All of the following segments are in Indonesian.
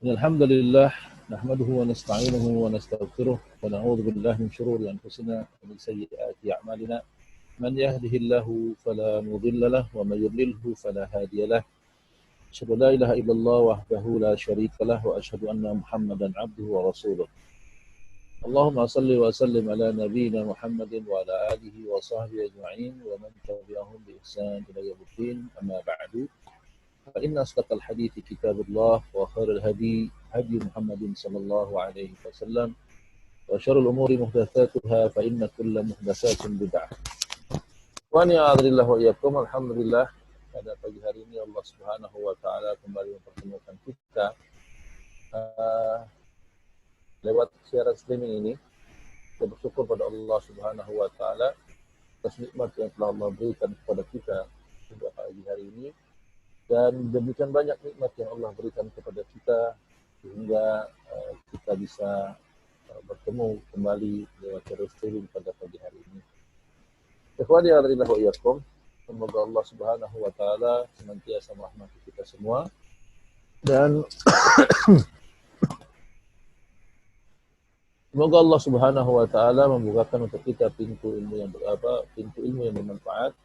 الحمد لله نحمده ونستعينه ونستغفره ونعوذ بالله من شرور أنفسنا ومن سيئات أعمالنا من يهده الله فلا مضل له ومن يضلله فلا هادي له أشهد أن لا إله إلا الله وحده لا شريك له وأشهد أن محمدا عبده ورسوله اللهم صل وسلم على نبينا محمد وعلى آله وصحبه أجمعين ومن تبعهم بإحسان إلى يوم الدين أما بعد فإن أصدق الحديث كتاب الله وخير الهدي هدي محمد صلى الله عليه وسلم وشر الأمور محدثاتها فإن كل محدثات بدعة. Wa ni'adzillahu wa iyyakum. Alhamdulillah pada pagi hari ini Allah Subhanahu wa taala kembali mempertemukan kita lewat siaran streaming ini. Kita bersyukur pada Allah Subhanahu wa taala atas nikmat yang telah Allah berikan kepada kita pada pagi hari ini. Dan demikian banyak nikmat yang Allah berikan kepada kita sehingga kita bisa bertemu kembali lewat channel streaming pada pagi hari ini. Ikhwani fillah wa iyyakum. Semoga Allah Subhanahu wa taala senantiasa merahmati kita semua dan semoga Allah Subhanahu wa taala membukakan untuk kita pintu ilmu yang bermanfaat.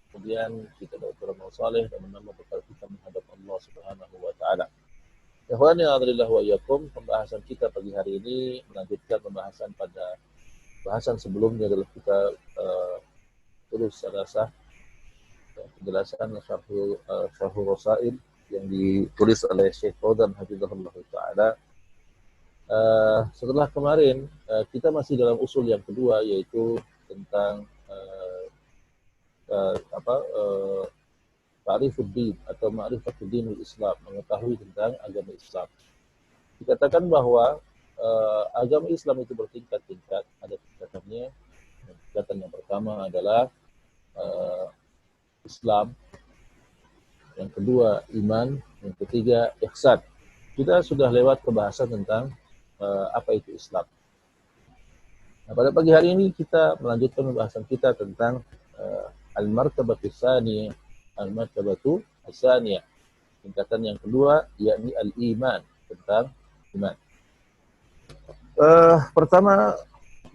Kemudian kita dapat beramal saleh dan menambah bekal kita menghadap Allah Subhanahu wa taala. Ikhwani fillah wa iyyakum, pembahasan kita pagi hari ini melanjutkan pembahasan pada bahasan sebelumnya adalah kita tulis salasah penjelasan Syarhul Rasail yang ditulis oleh Syekh Fauzan hafizahullah taala. Setelah kemarin kita masih dalam usul yang kedua, yaitu tentang ta'rifuddin atau ma'rifatudinul Islam, mengetahui tentang agama Islam. Dikatakan bahwa agama Islam itu bertingkat-tingkat, ada tingkatannya. Tingkatan yang pertama adalah Islam, yang kedua iman, yang ketiga ihsan. Kita sudah lewat pembahasan tentang apa itu Islam. Nah, pada pagi hari ini kita melanjutkan pembahasan kita tentang al-martabatu tsaniyah, al-martabatu tsaniyah. Tingkatan yang kedua yakni al-iman, tentang iman. Pertama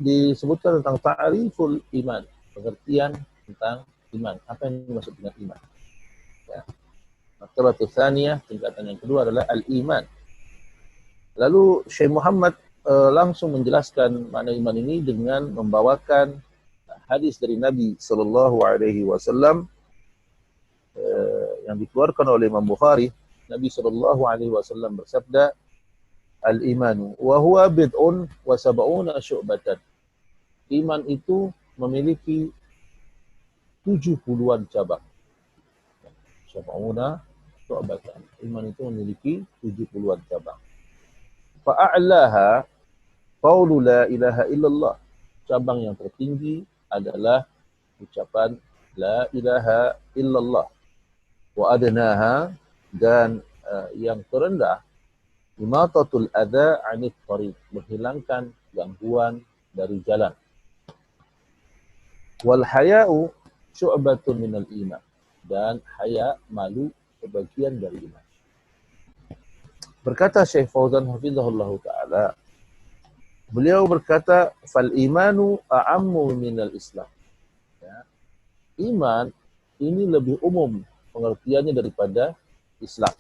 disebutkan tentang ta'riful iman, pengertian tentang iman. Apa yang dimaksud dengan iman? Ya. Martabatu tsaniyah, tingkatan yang kedua adalah al-iman. Lalu Syekh Muhammad langsung menjelaskan makna iman ini dengan membawakan hadis dari Nabi Sallallahu Alaihi Wasallam yang dikeluarkan oleh Imam Bukhari. Nabi Sallallahu Alaihi Wasallam bersabda, al-imanu wa huwa bid'un wa sab'una syu'batan. Iman itu memiliki 70-an cabang. Sab'una syu'batan. Iman itu memiliki 70-an cabang. Fa'a'laha qaulu la ilaha illallah. Cabang yang tertinggi adalah ucapan la ilaha illallah. Wa adnaha, dan yang terendah imatatul adza 'anit thariq, menghilangkan gangguan dari jalan. Wal haya'u syu'batun minal iman, dan haya, malu, sebagian dari iman. Berkata Syekh Fauzan hafizahullah taala, beliau berkata, fal imanu a'ammu minal Islam. Ya. Iman ini lebih umum pengertiannya daripada Islam.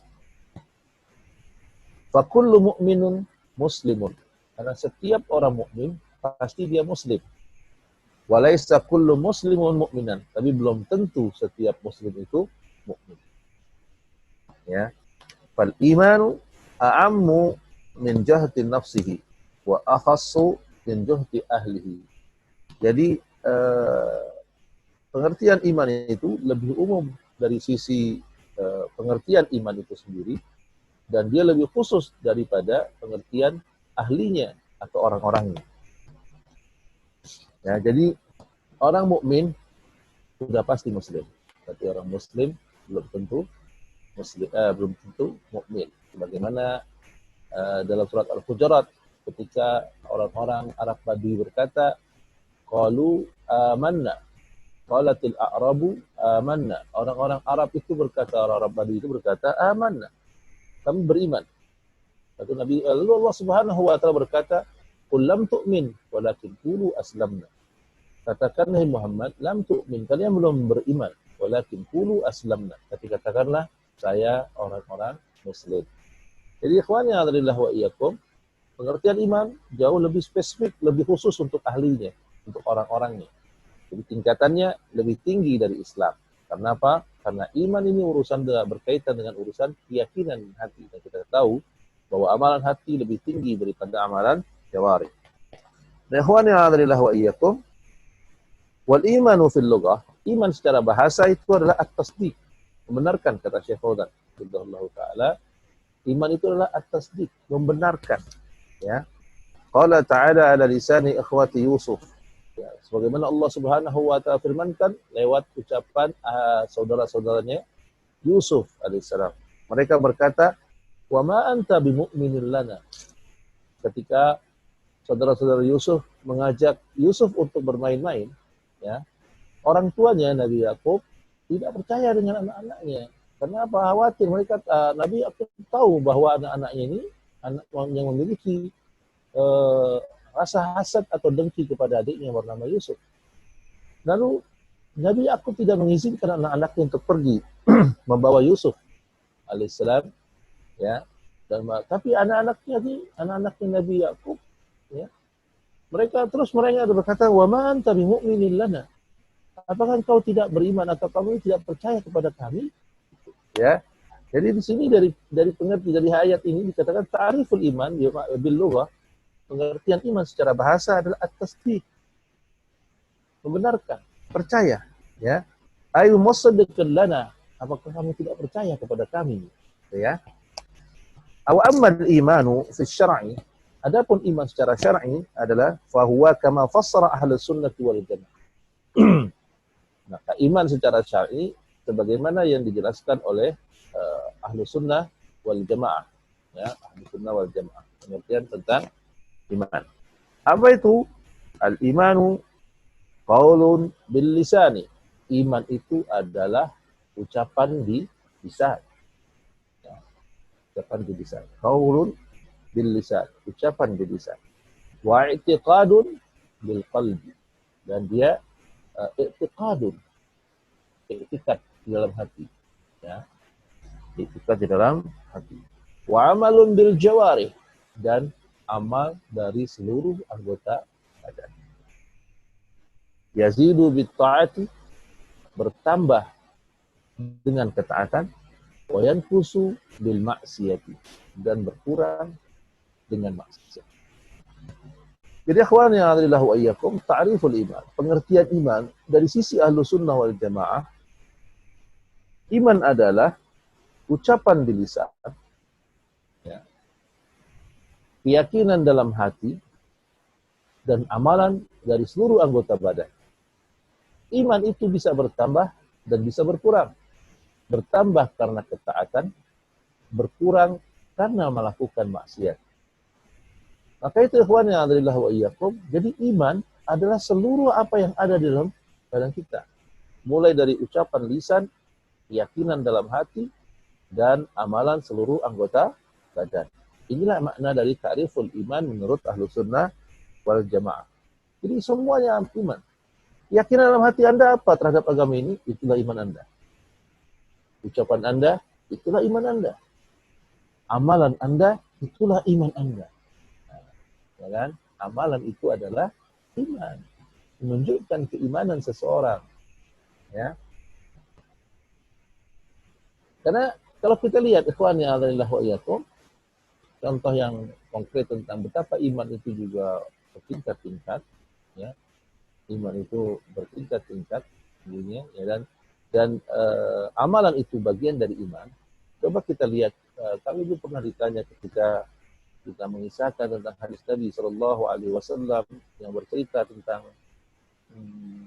Fa kullu mu'minun muslimun. Karena setiap orang mukmin pasti dia muslim. Walaysa kullu muslimun mu'minan. Tapi belum tentu setiap muslim itu mukmin. Ya. Fal imanu a'ammu min jahti nafsihi wa akhassu min juhdi ahlihi. Jadi pengertian iman itu lebih umum dari sisi pengertian iman itu sendiri, dan dia lebih khusus daripada pengertian ahlinya atau orang-orangnya. Ya, jadi orang mukmin sudah pasti muslim, tapi orang muslim belum tentu muslim, belum tentu mukmin. Sebagaimana dalam surat Al-Hujurat, ketika orang-orang Arab Badui berkata, qalu amanna, qalatil a'rabu amanna. Orang-orang Arab itu berkata, orang Arab Badui itu berkata, amanna, kami beriman. Kata Nabi, lalu Allah Subhanahu wa taala berkata, "Qul lam tu'min, walakin qulu aslamna." Katakan hai Muhammad, lam tu'min, kalian belum beriman, walakin qulu aslamna. Tapi katakanlah saya orang-orang muslim. Jadi ikhwan yang adalah wa iyyakum, pengertian iman jauh lebih spesifik, lebih khusus untuk ahlinya, untuk orang-orangnya. Jadi tingkatannya lebih tinggi dari Islam. Karena apa? Karena iman ini urusan berkaitan dengan urusan keyakinan hati. Dan kita tahu bahwa amalan hati lebih tinggi daripada amalan jawari. Nah, ikhwan yang adalah wa iyyakum, wal imanu fil lughah, iman secara bahasa itu adalah at-tasdiq, membenarkan, kata Syekh Fauzan radhiyallahu taala. Iman itu adalah at-tasdiq, membenarkan, ya. Qala ta'ala ala lisani ikhwati Yusuf. Ya, sebagaimana Allah Subhanahu wa taala firmankan lewat ucapan saudara-saudaranya Yusuf alaihissalam. Mereka berkata, "Wa ma anta bimu'minin lana." Ketika saudara-saudara Yusuf mengajak Yusuf untuk bermain-main, ya, orang tuanya Nabi Yakub tidak percaya dengan anak-anaknya. Karena apa? Khawatir mereka, Nabi Yakub tahu bahwa anak-anaknya ini anak yang memiliki rasa hasad atau dengki kepada adiknya yang bernama Yusuf. Lalu Nabi Yakub tidak mengizinkan anak-anaknya untuk pergi membawa Yusuf alaihissalam, ya. Tapi anak-anaknya Nabi Yakub, ya, mereka berkata, "Wa ma anta bimu'minin lana." Apakah engkau tidak beriman atau kamu tidak percaya kepada kami? Ya. Jadi di sini dari pengerti dari ayat ini dikatakan ta'riful iman bil lughah, pengertian iman secara bahasa adalah at-tasdiq, membenarkan, percaya, ya. Ayu musaddiqan lana, apakah kamu tidak percaya kepada kami? Ya. Aw amma al-imanu fi syar'i, adapun iman secara syar'i adalah fahuwa kama fassara ahlus sunnah wal jamaah. Maka iman secara syar'i sebagaimana yang dijelaskan oleh ahlus sunnah wal jamaah, ya, ahlus sunnah wal jamaah, pengertian tentang iman. Apa itu? Al-imanu qaulun bil lisani. Iman itu adalah ucapan di lisan. Ya, ucapan di lisan. Qaulun bil lisan, ucapan di lisan. Wa i'tiqadun bil qalbi. Dan dia i'tiqadun, i'tiqad di dalam hati, ya. I'tiqad di dalam hati. Wa amalun bil jawarih, dan amal dari seluruh anggota badan. Yazidu bit ta'ati, bertambah dengan ketaatan, wa yanqusu bil maksiyati, dan berkurang dengan maksiat. Jadi akhwan yang adalah wa iyyakum, ta'riful iman, pengertian iman dari sisi ahlus sunnah wal jamaah, iman adalah ucapan di lisan, ya, keyakinan dalam hati, dan amalan dari seluruh anggota badan. Iman itu bisa bertambah dan bisa berkurang. Bertambah karena ketaatan, berkurang karena melakukan maksiat. Maka itu ikhwan yang adalah wa iyyakum, jadi iman adalah seluruh apa yang ada di dalam badan kita. Mulai dari ucapan lisan, keyakinan dalam hati, dan amalan seluruh anggota badan. Inilah makna dari ta'riful iman menurut Ahlus Sunnah wal Jamaah. Jadi semuanya iman. Keyakinan dalam hati Anda apa terhadap agama ini? Itulah iman Anda. Ucapan Anda, itulah iman Anda. Amalan Anda, itulah iman Anda. Ya kan? Amalan itu adalah iman. Menunjukkan keimanan seseorang. Ya. Karena kalau kita lihat ikhwan yang adalah wa iyyakum, contoh yang konkret tentang betapa iman itu juga bertingkat-tingkat, ya. Iman itu bertingkat-tingkat dunia, ya, dan amalan itu bagian dari iman. Coba kita lihat, kami dulu pernah ditanya ketika kita mengisahkan tentang hadis Nabi Shallallahu Alaihi Wasallam yang bercerita tentang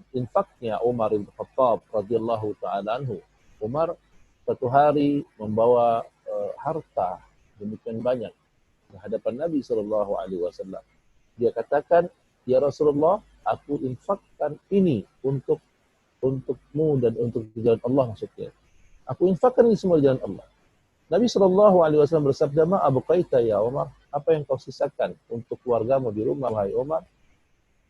infaknya Umar bin Khattab radhiyallahu taala anhu. Umar suatu hari membawa harta demikian banyak di hadapan Nabi Shallallahu Alaihi Wasallam. Dia katakan, ya Rasulullah, aku infakkan ini untukmu dan untuk jalan Allah maksudnya. Aku infakkan ini semua di jalan Allah. Nabi SAW bersabda, "Ma abqaita ya Umar?" Apa yang kau sisakan untuk keluargamu di rumah, wahai Umar?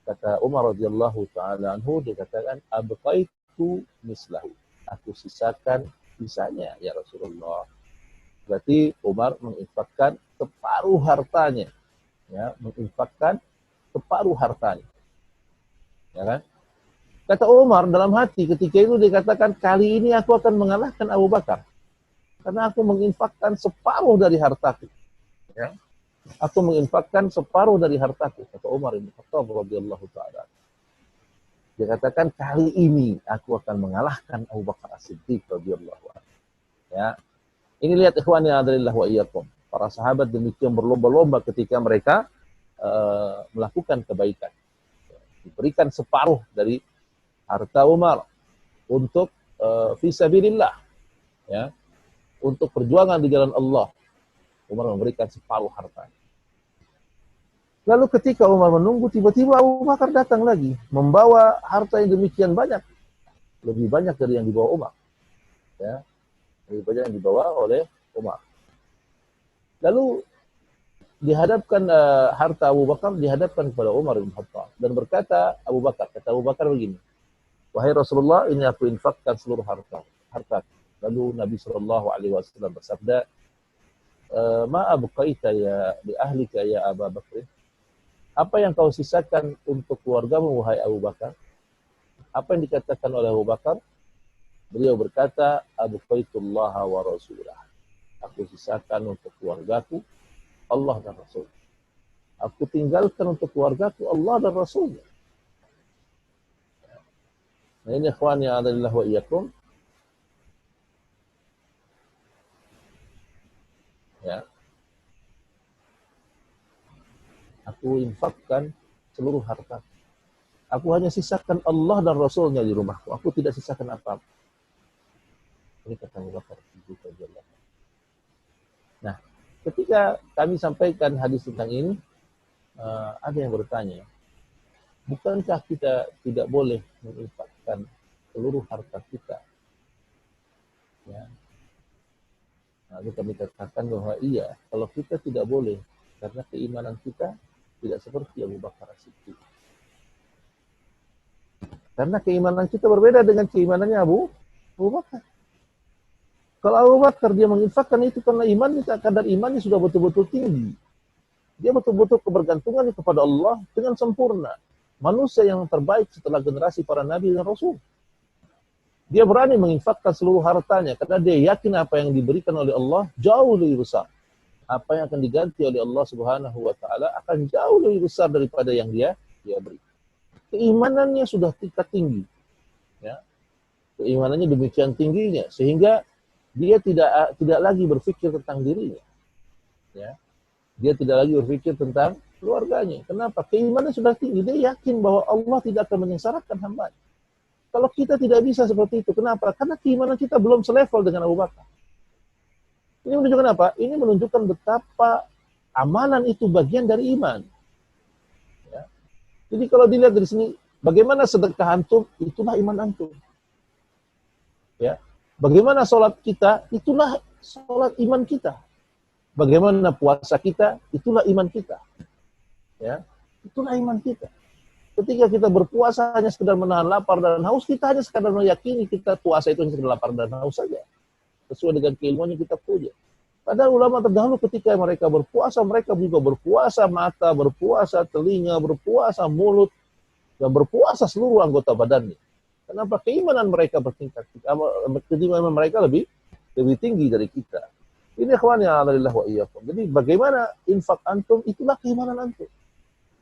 Kata Umar radhiyallahu taala anhu, dia katakan, "Abqaitu mislahu." Aku sisakan sisanya ya Rasulullah. Berarti Umar menginfakkan separuh hartanya, ya, menginfakkan separuh hartanya, ya kan? Kata Umar dalam hati ketika itu dikatakan, kali ini aku akan mengalahkan Abu Bakar karena aku menginfakkan separuh dari hartaku, ya. Aku menginfakkan separuh dari hartaku, kata Umar bin Khattab radhiyallahu taala. Dia katakan, kali ini aku akan mengalahkan Abu Bakar As-Siddiq radhiyallahu anhu. Ya. Ini lihat ikhwan ya adzalillah wa iyyakum. Para sahabat demikian berlomba-lomba ketika mereka melakukan kebaikan. Diberikan separuh dari harta Umar untuk fisabilillah, ya, untuk perjuangan di jalan Allah. Umar memberikan separuh harta. Lalu ketika Umar menunggu, tiba-tiba Abu Bakar datang lagi membawa harta yang demikian banyak, lebih banyak dari yang dibawa Umar, ya, lebih banyak yang dibawa oleh Umar. Lalu dihadapkan harta Abu Bakar dihadapkan kepada Umar bin Khattab dan berkata Abu Bakar, kata Abu Bakar begini, wahai Rasulullah, ini aku infakkan seluruh harta. Lalu Nabi SAW bersabda, ma abqaita ya li ahlika ya Abu Bakr? Apa yang kau sisakan untuk keluargamu, wahai Abu Bakar? Apa yang dikatakan oleh Abu Bakar? Beliau berkata, abqaitullah wa rasulah. Aku sisakan untuk keluargaku Allah dan Rasul. Aku tinggalkan untuk keluargaku Allah dan Rasul. Nah ini ikhwan yang adzalillah wa iyyakum. Ya. Aku infakkan seluruh harta. Aku hanya sisakan Allah dan Rasulnya di rumahku. Aku tidak sisakan apa-apa. Ini kata Abu Bakar. Nah, ketika kami sampaikan hadis tentang ini, ada yang bertanya, bukankah kita tidak boleh menginfakkan seluruh harta kita? Ya. Lalu kami katakan bahwa iya, kalau kita tidak boleh, karena keimanan kita tidak seperti Abu Bakar As-Siddiq. Karena keimanan kita berbeda dengan keimanannya Abu Bakar. Kalau Abu Bakar dia menginfakkan itu karena imannya, kadar imannya sudah betul-betul tinggi. Dia betul-betul kebergantungannya kepada Allah dengan sempurna. Manusia yang terbaik setelah generasi para nabi dan rasul. Dia berani menginfakkan seluruh hartanya karena dia yakin apa yang diberikan oleh Allah jauh lebih besar. Apa yang akan diganti oleh Allah Subhanahu wa taala akan jauh lebih besar daripada yang dia beri. Keimanannya sudah tingkat tinggi. Ya. Keimanannya demikian tingginya sehingga dia tidak lagi berpikir tentang dirinya. Ya. Dia tidak lagi berpikir tentang keluarganya. Kenapa? Keimanannya sudah tinggi. Dia yakin bahwa Allah tidak akan menyengsarakan hamba. Kalau kita tidak bisa seperti itu, kenapa? Karena keimanan kita belum selevel dengan Abu Bakar. Ini menunjukkan apa? Ini menunjukkan betapa amalan itu bagian dari iman. Ya. Jadi kalau dilihat dari sini, bagaimana sedekah antum, itulah iman antum. Ya. Bagaimana sholat kita, itulah sholat iman kita. Bagaimana puasa kita, itulah iman kita. Ya. Itulah iman kita. Ketika kita berpuasa hanya sekedar menahan lapar dan haus, kita hanya sekadar meyakini kita puasa itu hanya sekedar lapar dan haus saja. Sesuai dengan keilmuannya kita puja. Padahal ulama terdahulu ketika mereka juga berpuasa mata, berpuasa telinga, berpuasa mulut, dan berpuasa seluruh anggota badannya. Kenapa? Keimanan mereka bertingkat, keimanan mereka lebih tinggi dari kita. Ini ikhwan ya alhamdulillah wa iyyakum. Jadi bagaimana infak antum, itulah keimanan antum.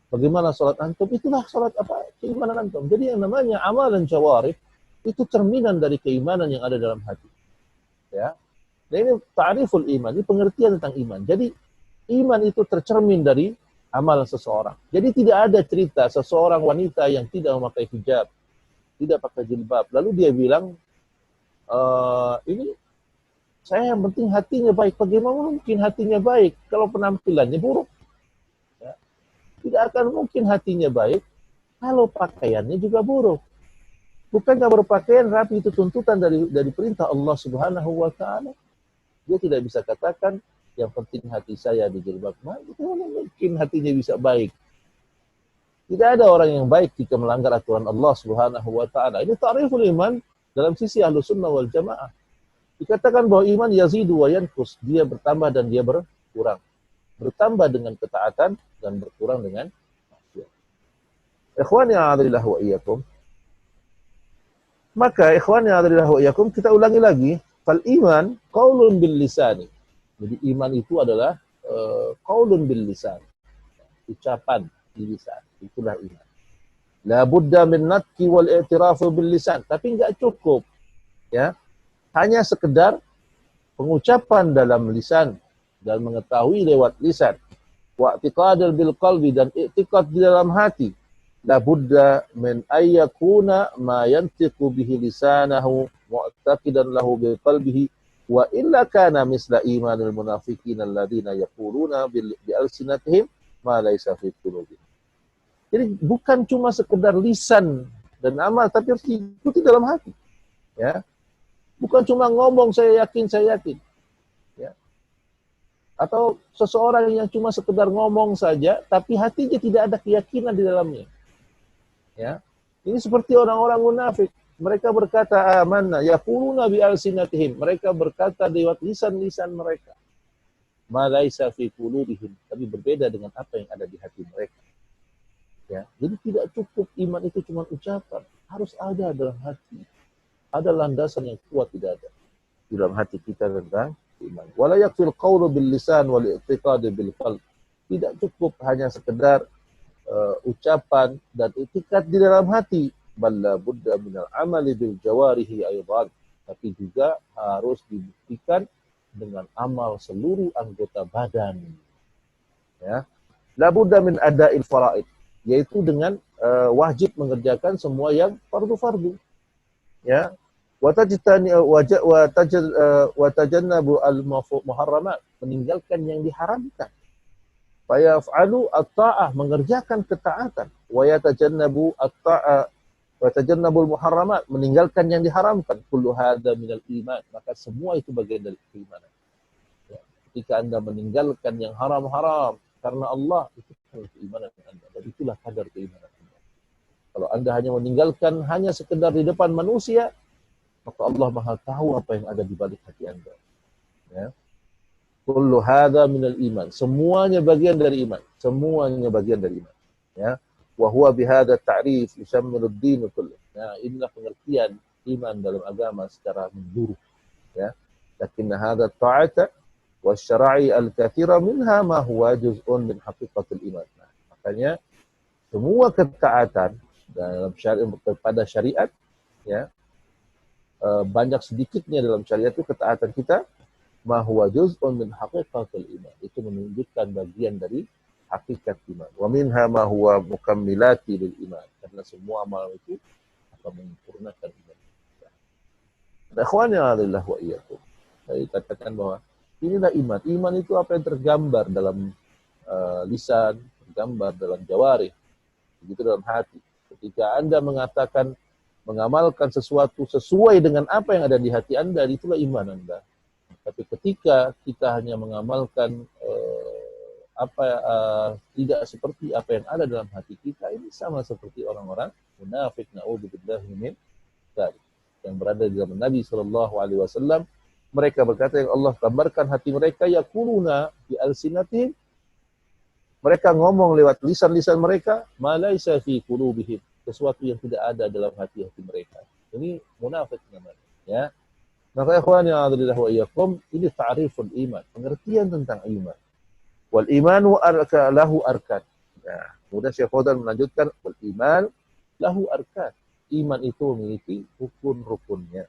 Bagaimana salat antum, itulah salat keimanan antum. Jadi yang namanya amalan jawarih itu cerminan dari keimanan yang ada dalam hati. Ya. Nah ini ta'riful iman, ini pengertian tentang iman. Jadi iman itu tercermin dari amalan seseorang. Jadi tidak ada cerita seseorang wanita yang tidak memakai hijab, tidak pakai jilbab, lalu dia bilang, ini saya yang penting hatinya baik. Bagaimana mungkin hatinya baik kalau penampilannya buruk? Ya. Tidak akan mungkin hatinya baik kalau pakaiannya juga buruk. Bukankah berpakaian rapi itu tuntutan dari perintah Allah Subhanahu wa taala? Dia tidak bisa katakan yang penting hati saya dijilbab. Itu mana mungkin hatinya bisa baik. Tidak ada orang yang baik jika melanggar aturan Allah Subhanahu wa taala. Ini ta'riful iman dalam sisi Ahlus Sunnah wal Jamaah. Dikatakan bahwa iman yazidu wa yanqus, dia bertambah dan dia berkurang. Bertambah dengan ketaatan dan berkurang dengan maksiat. Ikhwani a'adzallahu wa iyyakum. Maka ikhwani a'adzallahu wa iyyakum, kita ulangi lagi, fal iman qaulun bil lisani. Jadi iman itu adalah qaulun bil lisan. Ucapan di lisan, itulah iman. La budda min natqi wal i'tirafu bil lisan, tapi enggak cukup ya. Hanya sekedar pengucapan dalam lisan dan mengetahui lewat lisan. Wa i'tiqadul bil qalbi, dan i'tiqad di dalam hati. La budda min ayyakuna ma yantiqu bihi lisanahu mu'taqidan lahu bi qalbihi wa illa kana misla imanil munafiqin alladziina yaquluna bi alsinatihim ma laysa fi qulubihim. Jadi bukan cuma sekedar lisan dan amal, tapi harus diikuti dalam hati. Ya. Bukan cuma ngomong saya yakin, ya. Atau seseorang yang cuma sekedar ngomong saja, tapi hatinya tidak ada keyakinan di dalamnya. Ya, ini seperti orang-orang munafik. Mereka berkata amanna, yaquluna bi alsinatihim. Mereka berkata lewat lisan-lisan mereka. Ma laisa fi qulubihim, tapi berbeda dengan apa yang ada di hati mereka. Ya, jadi tidak cukup iman itu cuma ucapan, harus ada dalam hati. Ada landasan yang kuat tidak ada di dalam hati kita tentang iman. Wala yakfil qawlu bil lisan wal i'tiqad bil qalb. Tidak cukup hanya sekedar ucapan dan i'tiqad di dalam hati. Bal la budda minal amali bil jawarihi aidan. Tapi juga harus dibuktikan dengan amal seluruh anggota badan. Ya. La budda min ada'il faraid, yaitu dengan wajib mengerjakan semua yang fardu-fardu. Ya. Wa tajannabu al-muharramat, meninggalkan yang diharamkan. Fa yaf'alu at-ta'ah, mengerjakan ketaatan. Wa yatajannabu at-ta'ah wa tajannabul muharramat, meninggalkan yang diharamkan. Kullu hadza minal iman, maka semua itu bagian dari keimanan. Ya. Ketika Anda meninggalkan yang haram-haram karena Allah, itu keimanan Anda, dan itulah kadar keimanan Anda. Kalau Anda hanya meninggalkan hanya sekedar di depan manusia, maka Allah Maha tahu apa yang ada di balik hati Anda. Ya. Kullu hadza minal iman. Semuanya bagian dari iman. Semuanya bagian dari iman. Ya. Wa huwa bihadza ta'rif yusammilu ad-din kullu. Nah, inilah pengertian iman dalam agama secara menyeluruh. Ya. Lakin hadza ta'ata wasyara'i al-katsira minha ma huwa juz'un min haqiqatil iman. Nah, makanya semua ketaatan dalam syariat kepada syariat, ya, banyak sedikitnya dalam syariat itu ketaatan kita, ma huwa juz'un min haqiqatil iman, itu menunjukkan bagian dari hakikat iman. Wa minha ma huwa mukammilati lil iman, karena semua amal itu akan menyempurnakan iman. Nah, ikhwani alillah wa iyyakum. Saya katakan bahwa inilah iman. Iman itu apa yang tergambar dalam lisan, tergambar dalam jawarih, begitu dalam hati. Ketika Anda mengatakan mengamalkan sesuatu sesuai dengan apa yang ada di hati Anda, itulah iman Anda. Tapi ketika kita hanya mengamalkan tidak seperti apa yang ada dalam hati kita, ini sama seperti orang-orang munafik, na'udzubillahi min dzalik, yang berada di zaman Nabi SAW. Mereka berkata, yang Allah gambarkan hati mereka, yaquluna bi alsinatihim, mereka ngomong lewat lisan-lisan mereka, ma laisa fi qulubihim, sesuatu yang tidak ada dalam hati-hati mereka. Ini munafik namanya, ya. Maka ikhwan yang a'adzallahu wa iyyakum, ini ta'riful iman, pengertian tentang iman. Wal imanu lahu arkan. Nah, kemudian Syekh Fauzan melanjutkan, wal iman lahu arkan. Iman itu memiliki rukun-rukunnya.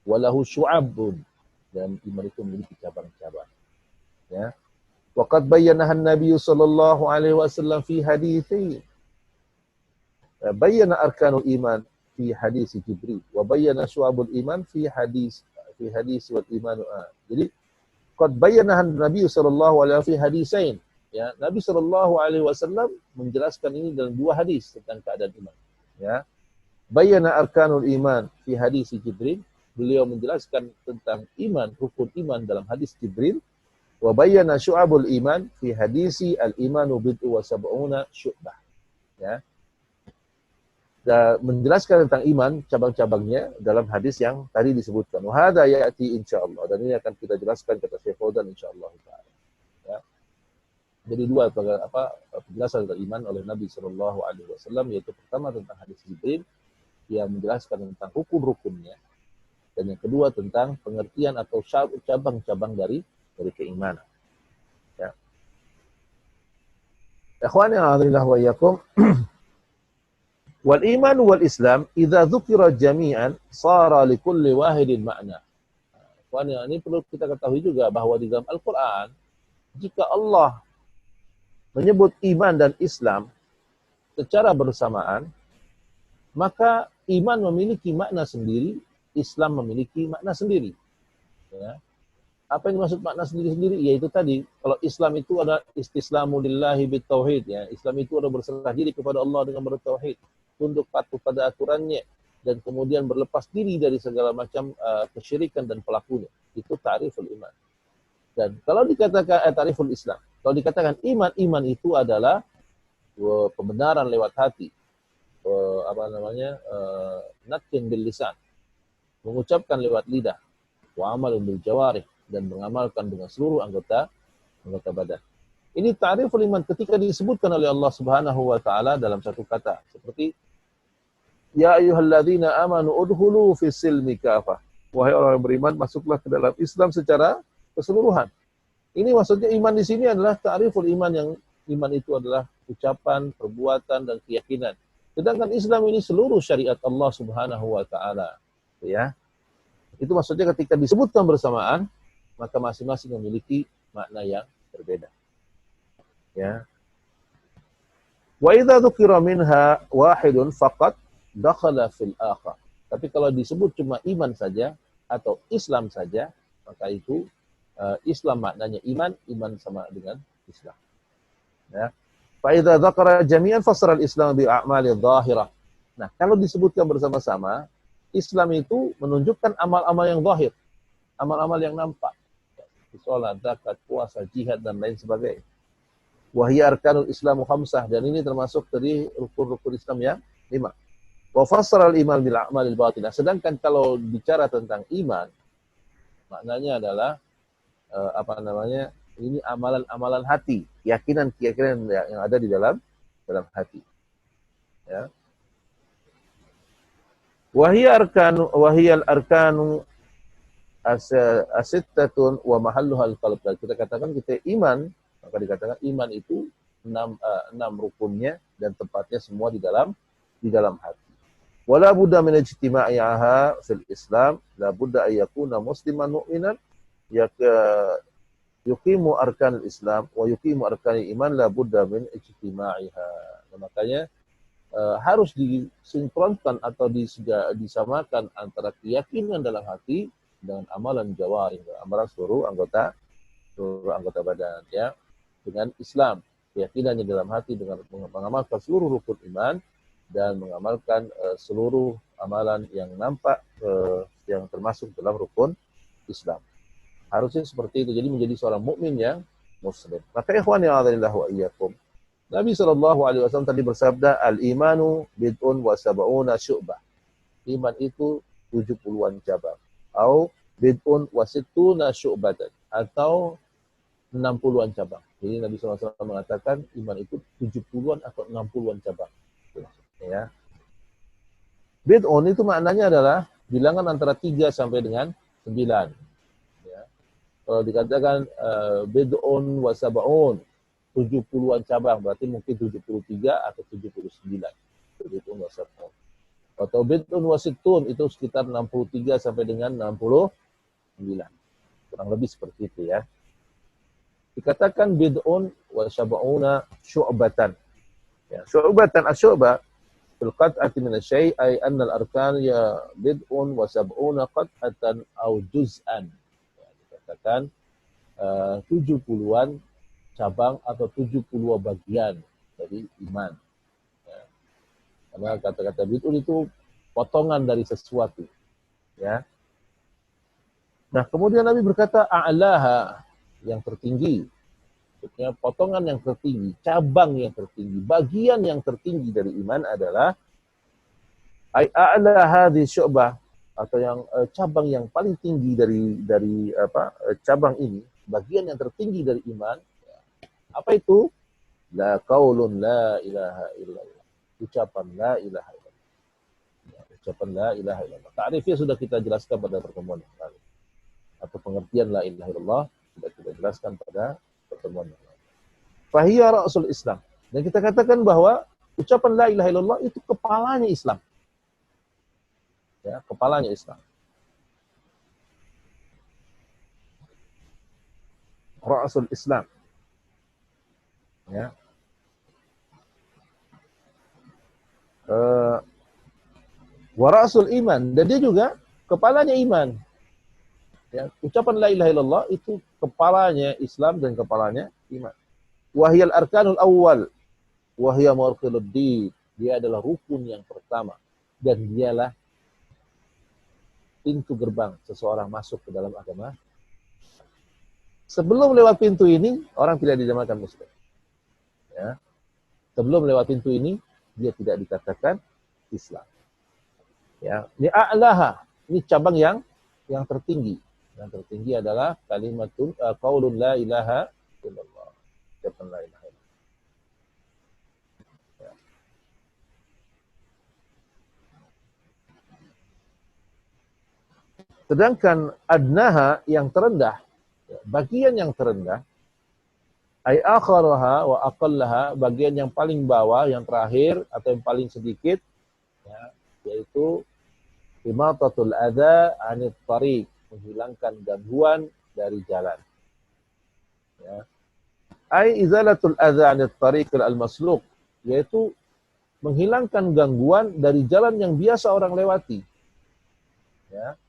Walahu syu'abun, dan iman itu memiliki cabang-cabang. Ya. Waqad bayyanaha an-nabiy sallallahu alaihi wasallam fi haditsain. Bayyana arkanul iman fi hadis Jibril wa bayyana syu'abul iman fi hadis wal iman. Jadi qad bayyana an-nabiy sallallahu alaihi wasallam fi hadisain. Ya, Nabi sallallahu alaihi wasallam menjelaskan ini dalam dua hadis tentang keadaan iman. Ya. Bayyana arkanul iman fi hadis Jibril, beliau menjelaskan tentang iman, rukun iman dalam hadis Jibril, wa bayyana syu'abul iman fi hadisi al-imanu bid'u wa sab'una syu'bah. Ya. Dan menjelaskan tentang iman, cabang-cabangnya dalam hadis yang tadi disebutkan. Wa hadza ya'ti insyaallah. Dan ini akan kita jelaskan kata Syekh Fauzan insyaallah taala. Ya. Jadi dua penjelasan tentang iman oleh Nabi sallallahu alaihi wasallam, yaitu pertama tentang hadis Jibril yang menjelaskan tentang rukun-rukunnya, dan yang kedua tentang pengertian atau cabang-cabang dari keimanan. Ya. Ikhwani a'udzubillah wa iyyakum. Wal iman wal Islam idza dzukira jami'an sara li kulli wahidin makna. Ikhwani, ini perlu kita ketahui juga bahwa di dalam Al-Qur'an, jika Allah menyebut iman dan Islam secara bersamaan, maka iman memiliki makna sendiri, Islam memiliki makna sendiri. Ya. Apa yang dimaksud makna sendiri-sendiri? Yaitu tadi, kalau Islam itu adalah istislamu lillahi bitauhid, ya. Islam itu adalah berserah diri kepada Allah dengan bertauhid, tunduk patuh pada aturannya, dan kemudian berlepas diri dari segala macam kesyirikan dan pelakunya. Itu ta'riful iman. Dan kalau dikatakan ta'riful Islam, kalau dikatakan iman itu adalah pembenaran lewat hati, natqin bil lisan, mengucapkan lewat lidah, wa amalun bil jawarih, dan mengamalkan dengan seluruh anggota badan. Ini ta'riful iman ketika disebutkan oleh Allah Subhanahu wa taala dalam satu kata, seperti ya ayyuhalladzina amanu udkhulu fis silmi kafah. Wahai orang yang beriman, masuklah ke dalam Islam secara keseluruhan. Ini maksudnya iman di sini adalah ta'riful iman, yang iman itu adalah ucapan, perbuatan, dan keyakinan. Sedangkan Islam ini seluruh syariat Allah Subhanahu wa taala. Ya. Itu maksudnya ketika disebutkan bersamaan, maka masing-masing memiliki makna yang berbeda. Ya. Wa idza dzukira minha wahidun faqat dakhala fil akhar. Tapi kalau disebut cuma iman saja atau Islam saja, maka itu Islam maknanya iman sama dengan Islam. Ya. Fa idza dzakara jami'an fassara al-Islam bi a'mali dhahirah. Nah, kalau disebutkan bersama-sama, Islam itu menunjukkan amal-amal yang zahir, amal-amal yang nampak. Salat, zakat, puasa, jihad, dan lain sebagainya. Wahya arkanul Islamu khamsah, dan ini termasuk dari rukun-rukun Islam yang 5. Wa fassara al-iman bil a'malil batinah. Sedangkan kalau bicara tentang iman, maknanya adalah ini amalan-amalan hati, keyakinan yang ada di dalam hati. Ya. Wahiyal arkanu asittatun wa mahalluhal qalb. Kita katakan kita iman, maka dikatakan iman itu 6 rukunnya, dan tempatnya semua di dalam hati. Wala budda min ijtima'iha fil Islam, la budda ay yakuna musliman mu'minan yuqimu arkanul Islam wa yuqimu arkanul iman, la budda min ijtima'iha. Nah, makanya harus disinkronkan atau disamakan antara keyakinan dalam hati dengan amalan jawarih, amalan seluruh anggota badan, ya, dengan Islam, keyakinannya dalam hati dengan mengamalkan seluruh rukun iman dan mengamalkan seluruh amalan yang nampak yang termasuk dalam rukun Islam. Harusnya seperti itu. Jadi menjadi seorang mukmin yang muslim. Maka ikhwani a'udzubillah wa iyyakum, Nabi SAW tadi bersabda, al-imanu bid'un wa sab'una syu'bah. Iman itu 70-an cabang. Atau bid'un wa sittuna syu'batan. Atau 60-an cabang. Jadi Nabi SAW mengatakan iman itu 70-an atau 60-an cabang. Ya. Bid'un itu maknanya adalah bilangan antara 3 sampai dengan 9. Ya. Kalau dikatakan bid'un wa sab'un, 70-an cabang, berarti mungkin 73 atau 79. Bid'un wa sab'un. Atau bid'un wa sittun, itu sekitar 63 sampai dengan 69. Kurang lebih seperti itu, ya. Dikatakan bid'un wa sab'una syu'batan. Ya, syu'batan asyu'bah fil qat'ati min asy-syai' ay anna al-arkan ya bid'un wa sab'una qat'atan aw juz'an. Ya, dikatakan 70-an cabang atau 70 bagian dari iman. Ya. Karena kata-kata bid'un itu potongan dari sesuatu. Ya. Nah, kemudian Nabi berkata, a'laha, yang tertinggi. Maksudnya potongan yang tertinggi, cabang yang tertinggi, bagian yang tertinggi dari iman adalah ai a'la hadhi syu'bah, atau yang cabang yang paling tinggi dari cabang ini, bagian yang tertinggi dari iman. Apa itu? La qaulun la ilaha illallah. Ucapan la ilaha illallah. Ucapan la ilaha illallah. Ta'rifnya sudah kita jelaskan pada pertemuan yang lalu. Atau pengertian la ilaha illallah sudah kita jelaskan pada pertemuan yang lalu. Fahiya ra'sul Islam. Dan kita katakan bahwa ucapan la ilaha illallah itu kepalanya Islam. Ya, kepalanya Islam. Ra'sul Islam. Ya. Wa ra'sul iman, dan dia juga kepalanya iman. Ya, ucapan la ilaha illallah itu kepalanya Islam dan kepalanya iman. Wahyal arkanul awal, wahya mawqiluddin. Dia adalah rukun yang pertama dan dialah pintu gerbang seseorang masuk ke dalam agama. Sebelum lewat pintu ini, orang tidak dinamakan muslim. Ya. Sebelum lewat pintu ini, dia tidak dikatakan Islam. Ya, ini a'laha, ini cabang yang tertinggi. Yang tertinggi adalah kalimatun qaulun la ilaha illallah. Ucapan la ilaha illallah. Ya. Sedangkan adnaha yang terendah, bagian yang terendah, ay akharaha wa aqallaha, bagian yang paling bawah, yang terakhir atau yang paling sedikit, ya, yaitu imatatul adza 'anit thariq, menghilangkan gangguan dari jalan. Ya. Ay izalatul adza 'anit thariq al-masluk, yaitu menghilangkan gangguan dari jalan yang biasa orang lewati. Ya.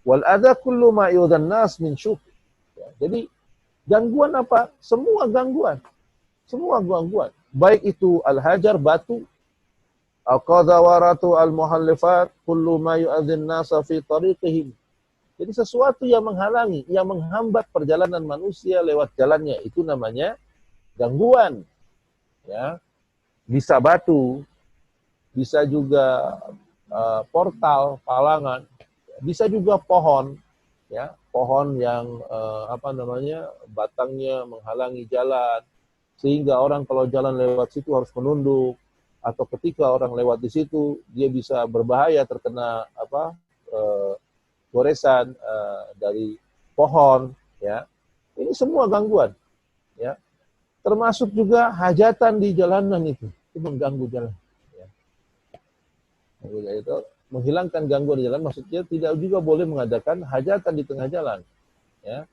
Wal adza kullu ma yu'dhan nas min syuk. Ya. Jadi gangguan apa? Semua gangguan. Semua gangguan. Baik itu al-hajar, batu, al-qadhawaratu al-muhallifat, kullu ma yu'adhin nasa fi tariqihim. Jadi sesuatu yang menghalangi, yang menghambat perjalanan manusia lewat jalannya, itu namanya gangguan. Ya. Bisa batu, bisa juga portal, palangan, bisa juga pohon, ya, pohon yang batangnya menghalangi jalan, sehingga orang kalau jalan lewat situ harus menunduk, atau ketika orang lewat di situ dia bisa berbahaya terkena goresan dari pohon, ya. Ini semua gangguan, ya. Termasuk juga hajatan di jalanan itu mengganggu jalan. Ya. Itu menghilangkan gangguan di jalan, maksudnya tidak juga boleh mengadakan hajatan di tengah jalan. Ya.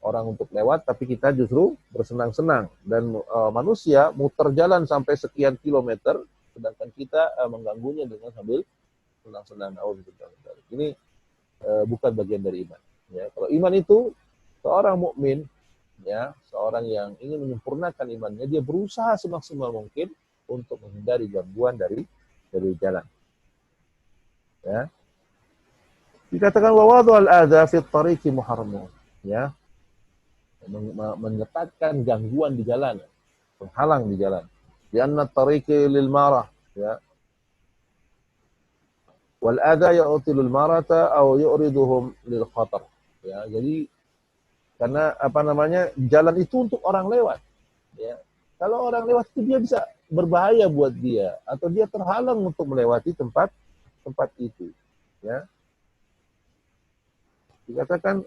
Orang untuk lewat, tapi kita justru bersenang-senang. Dan manusia muter jalan sampai sekian kilometer, sedangkan kita mengganggunya dengan sambil senang-senang. Ini bukan bagian dari iman. Ya. Kalau iman itu, seorang mukmin, ya, seorang yang ingin menyempurnakan imannya, dia berusaha semaksimal mungkin untuk menghindari gangguan dari jalan. Ya. Dikatakan wa wad'al adza fi tariqi muharram, ya. Menetapkan gangguan di jalan, penghalang di jalan. Di anna tariqi lil marah, ya. Wal adza yu'tilul marata aw yu'riduhum lil khatar. Ya, jadi karena jalan itu untuk orang lewat, ya. Kalau orang lewat itu dia bisa berbahaya buat dia, atau dia terhalang untuk melewati tempat itu, ya. Dikatakan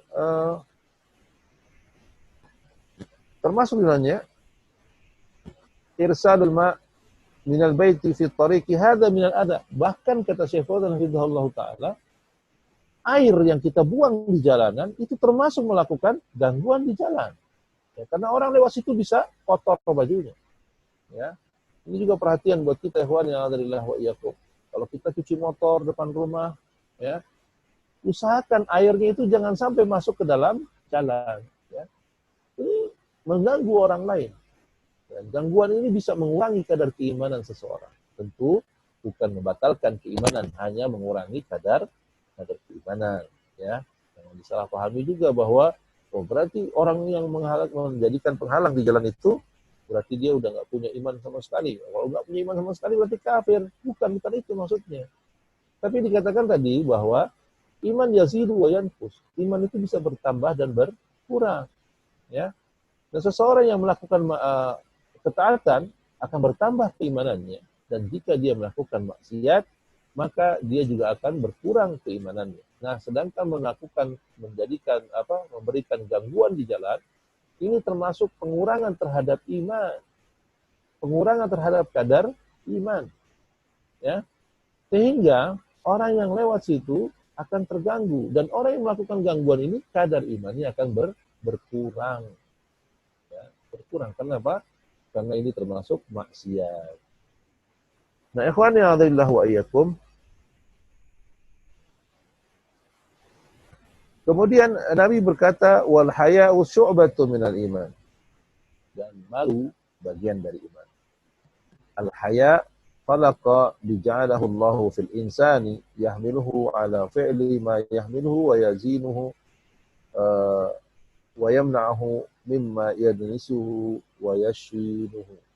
termasuk dalamnya irsalul ma minal baiti fi tariqi hadza minal adha. Bahkan kata Syekh Fauzan hafizahullah taala, air yang kita buang di jalanan itu termasuk melakukan gangguan di jalan. Ya, karena orang lewat situ bisa kotor bajunya. Ya. Ini juga perhatian buat kita ikhwan yang alhamdulillah wa iyyakum. Kalau kita cuci motor depan rumah, ya, usahakan airnya itu jangan sampai masuk ke dalam jalan. Ya. Ini mengganggu orang lain. Dan gangguan ini bisa mengurangi kadar keimanan seseorang. Tentu bukan membatalkan keimanan, hanya mengurangi kadar keimanan. Ya. Disalahpahami juga bahwa oh berarti orang yang menjadikan penghalang di jalan itu berarti dia udah nggak punya iman sama sekali. Kalau nggak punya iman sama sekali berarti kafir. Bukan itu maksudnya. Tapi dikatakan tadi bahwa iman yazidu wa yanqus. Iman itu bisa bertambah dan berkurang. Ya. Dan seseorang yang melakukan ketaatan akan bertambah keimanannya. Dan jika dia melakukan maksiat, maka dia juga akan berkurang keimanannya. Nah, sedangkan memberikan gangguan di jalan, ini termasuk pengurangan terhadap iman, pengurangan terhadap kadar iman, ya. Sehingga orang yang lewat situ akan terganggu, dan orang yang melakukan gangguan ini kadar imannya akan berkurang, ya, berkurang. Kenapa? Karena ini termasuk maksiat. Nah, ikhwani a'adzallahu wa iyyakum. Kemudian Nabi berkata, wal haya'u syu'batun minal iman. Dan malu bagian dari iman. Al haya' khalaqa bija'alahu Allahu fil insani yahmiluhu ala fi'li ma yahmiluhu wa yazinuhu wa yamna'uhu mimma yadnisuhu wa yashwinuhu.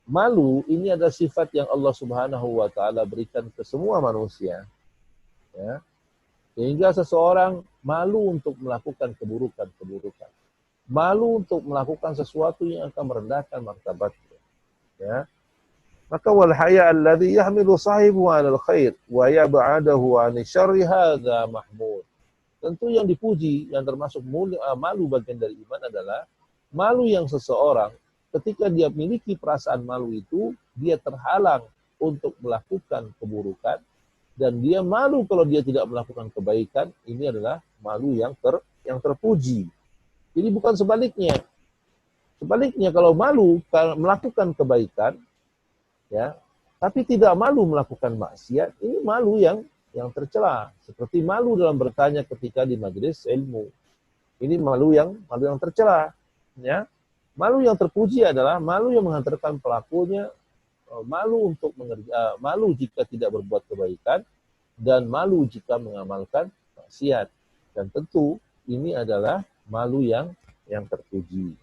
Malu ini adalah sifat yang Allah Subhanahu wa taala berikan ke semua manusia. Ya. Sehingga seseorang malu untuk melakukan keburukan-keburukan. Malu untuk melakukan sesuatu yang akan merendahkan martabatnya. Ya. Maka wal haya alladhi yahmilu sahibu 'ala al-khair wa yab'adahu 'ani syarri hadza mahmud. Tentu yang dipuji, yang termasuk malu bagian dari iman adalah malu yang seseorang ketika dia memiliki perasaan malu itu, dia terhalang untuk melakukan keburukan, dan dia malu kalau dia tidak melakukan kebaikan. Ini adalah malu yang terpuji. Jadi bukan sebaliknya. Sebaliknya, kalau malu melakukan kebaikan, ya, tapi tidak malu melakukan maksiat, ini malu yang tercela. Seperti malu dalam bertanya ketika di majelis ilmu. Ini malu yang tercela, ya. Malu yang terpuji adalah malu yang menghantarkan pelakunya malu malu jika tidak berbuat kebaikan, dan malu jika mengamalkan maksiat. Dan tentu ini adalah malu yang terpuji.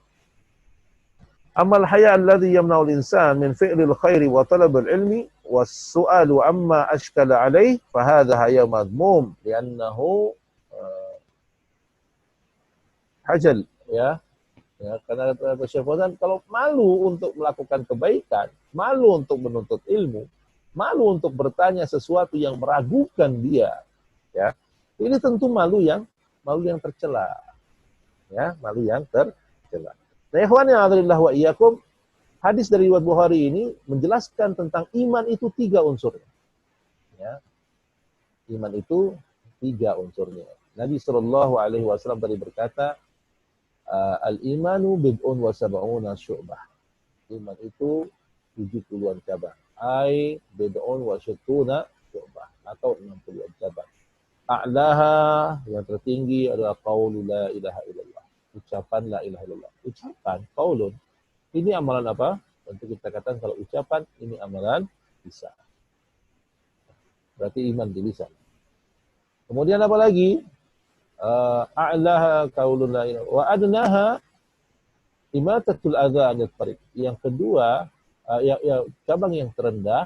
Amal haya alladhi yamna'ul insan min fi'lil khairi wa talabul ilmi was-su'alu amma ashkala alaih fahadha haya madmum li'annahu hajal, ya. Ya, karena kata Syekh Fauzan, kalau malu untuk melakukan kebaikan, malu untuk menuntut ilmu, malu untuk bertanya sesuatu yang meragukan dia, ya, ini tentu malu yang tercela, ya, malu yang tercela. Nah, ikhwani a'adzallahu wa iyyakum, hadis dari riwayat Bukhari ini menjelaskan tentang iman itu 3 unsurnya, ya. Iman itu 3 unsurnya. Nabi Shallallahu Alaihi Wasallam tadi berkata, al-imanu bid'un wa sab'una syu'bah. Iman itu 70-an cabang. Ai bid'un wa syu'tuna syu'bah, atau 60-an cabang. A'laha, yang tertinggi adalah qaulu la ilaha illallah. Ucapan la ilaha illallah. Ucapan, qaulun. Ini amalan apa? Tentu kita katakan kalau ucapan ini amalan lisan. Berarti iman di lisan. Kemudian apa lagi? A'laha qaulun la ilaha wa adnaha imatatul adza 'anil tariq. Yang kedua, cabang yang terendah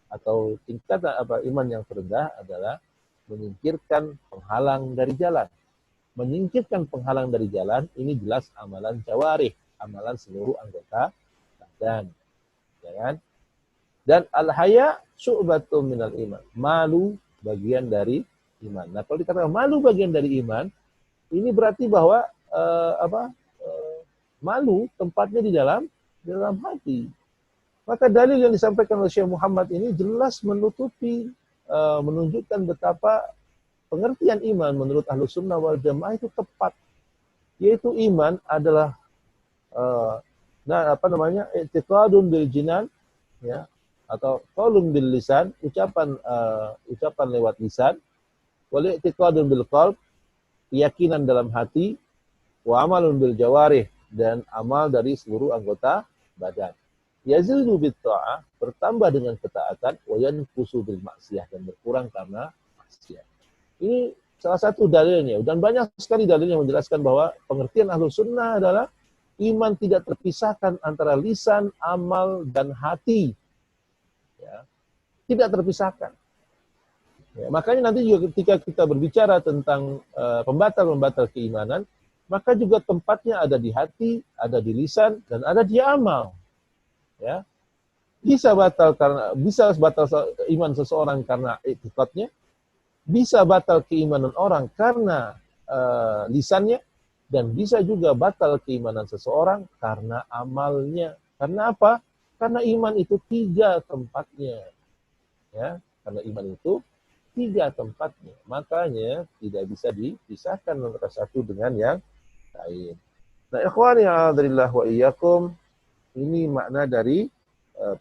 atau tingkatan iman yang terendah adalah menyingkirkan penghalang dari jalan. Menyingkirkan penghalang dari jalan ini jelas amalan jawarih, amalan seluruh anggota badan, ya kan? Dan al-haya syu'batun minal iman. Malu bagian dari iman. Nah, kalau dikatakan malu bagian dari iman, ini berarti bahwa malu tempatnya di dalam hati. Maka dalil yang disampaikan oleh Syekh Muhammad ini jelas menunjukkan betapa pengertian iman menurut Ahlus Sunnah wal Jamaah itu tepat. Yaitu iman adalah i'tiqadun bil jinan, ya, atau qaulun bil lisan, ucapan lewat lisan, wal i'tiqadun bil qalb, keyakinan dalam hati, wa amalun bil jawarih, dan amal dari seluruh anggota badan. Yazidu bit ta'ah, bertambah dengan ketaatan, wa yanqusu bil maksiyah, dan berkurang karena maksiat. Ini salah satu dalilnya, dan banyak sekali dalil yang menjelaskan bahwa pengertian Ahlus Sunnah adalah iman tidak terpisahkan antara lisan, amal, dan hati. Ya, tidak terpisahkan. Ya, makanya nanti juga ketika kita berbicara tentang pembatal-pembatal keimanan, maka juga tempatnya ada di hati, ada di lisan, dan ada di amal. Ya, bisa batal iman seseorang karena i'tiqadnya, bisa batal keimanan orang karena lisannya, dan bisa juga batal keimanan seseorang karena amalnya. Karena apa? Karena iman itu 3 tempatnya. Ya, karena iman itu 3 tempatnya. Makanya tidak bisa dipisahkan antara satu dengan yang lain. Nah, ikhwani a'adzalillah wa iyyakum, ini makna dari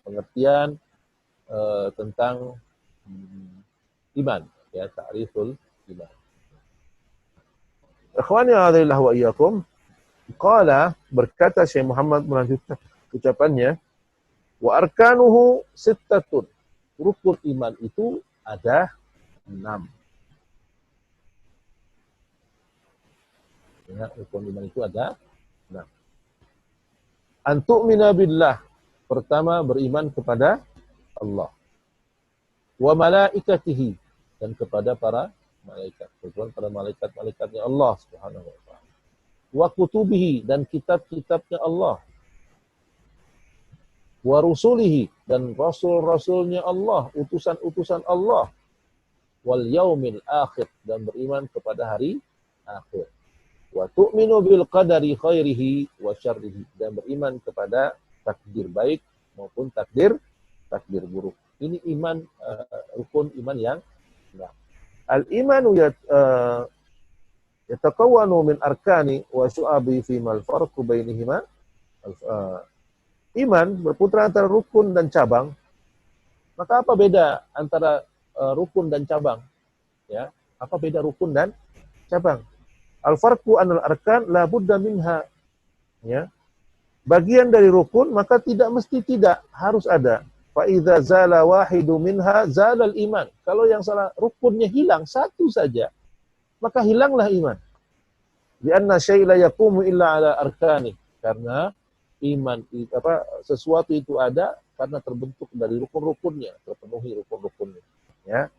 pengertian tentang iman, ya, ta'riful iman. Ikhwani a'adzalillah wa iyyakum, qala, berkata Syekh Muhammad melanjutkan ucapannya, wa arkanuhu sittatun. Rukun iman itu ada 6. Ya, rukun iman itu ada 6. Antu'mina billah. Pertama, beriman kepada Allah. Wa malaikatihi, dan kepada para malaikat. Beriman pada malaikat-malaikatnya Allah Subhanahu wa ta'ala. Wa kutubihi, dan kitab-kitabnya Allah. Wa rusulihi, dan rasul-rasulnya Allah, utusan-utusan Allah. Wal yaumil akhir, dan beriman kepada hari akhir. Wa tu'minu bil qadari khairihi wa syarrihi, dan beriman kepada takdir baik maupun takdir buruk. Ini iman, rukun iman yang enam. Al-imanu yatakawwanu min arkani wa syu'abi fi mal farqu bainihima. Iman berputar antara rukun dan cabang. Maka apa beda antara rukun dan cabang? Ya, apa beda rukun dan cabang? Al-farqu anal arkan la budda minha. Ya. Bagian dari rukun maka tidak mesti tidak, harus ada. Fa idza zala wahidu minha zalal iman. Kalau yang salah rukunnya hilang satu saja, maka hilanglah iman. Lianna syai' la yaqumu illa ala arkani. Karena iman sesuatu itu ada karena terbentuk dari rukun-rukunnya, terpenuhi rukun-rukunnya. Ya.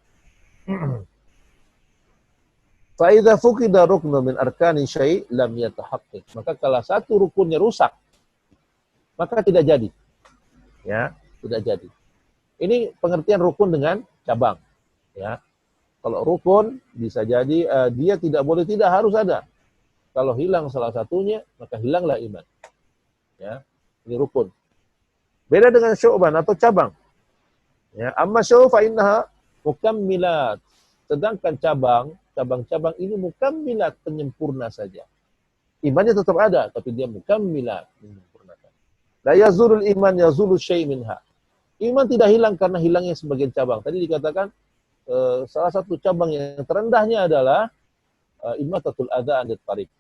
Fa'idha fuqida ruknu min arkani syai' lam yatahaqqiq. Maka kalau satu rukunnya rusak, maka tidak jadi. Ya, tidak jadi. Ini pengertian rukun dengan cabang. Ya. Kalau rukun bisa jadi dia tidak boleh, tidak harus ada. Kalau hilang salah satunya, maka hilanglah iman. Ya. Ini rukun. Beda dengan syu'ban atau cabang. Ya, amma syu'b fa innaha mukammilat. Sedangkan cabang-cabang ini mukammilat, penyempurna saja. Imannya tetap ada, tapi dia mukammilat, menyempurnakan. La yazulul iman yazulu syai' minha. Iman tidak hilang karena hilangnya sebagian cabang. Tadi dikatakan salah satu cabang yang terendahnya adalah imatatul adza 'anil tariq.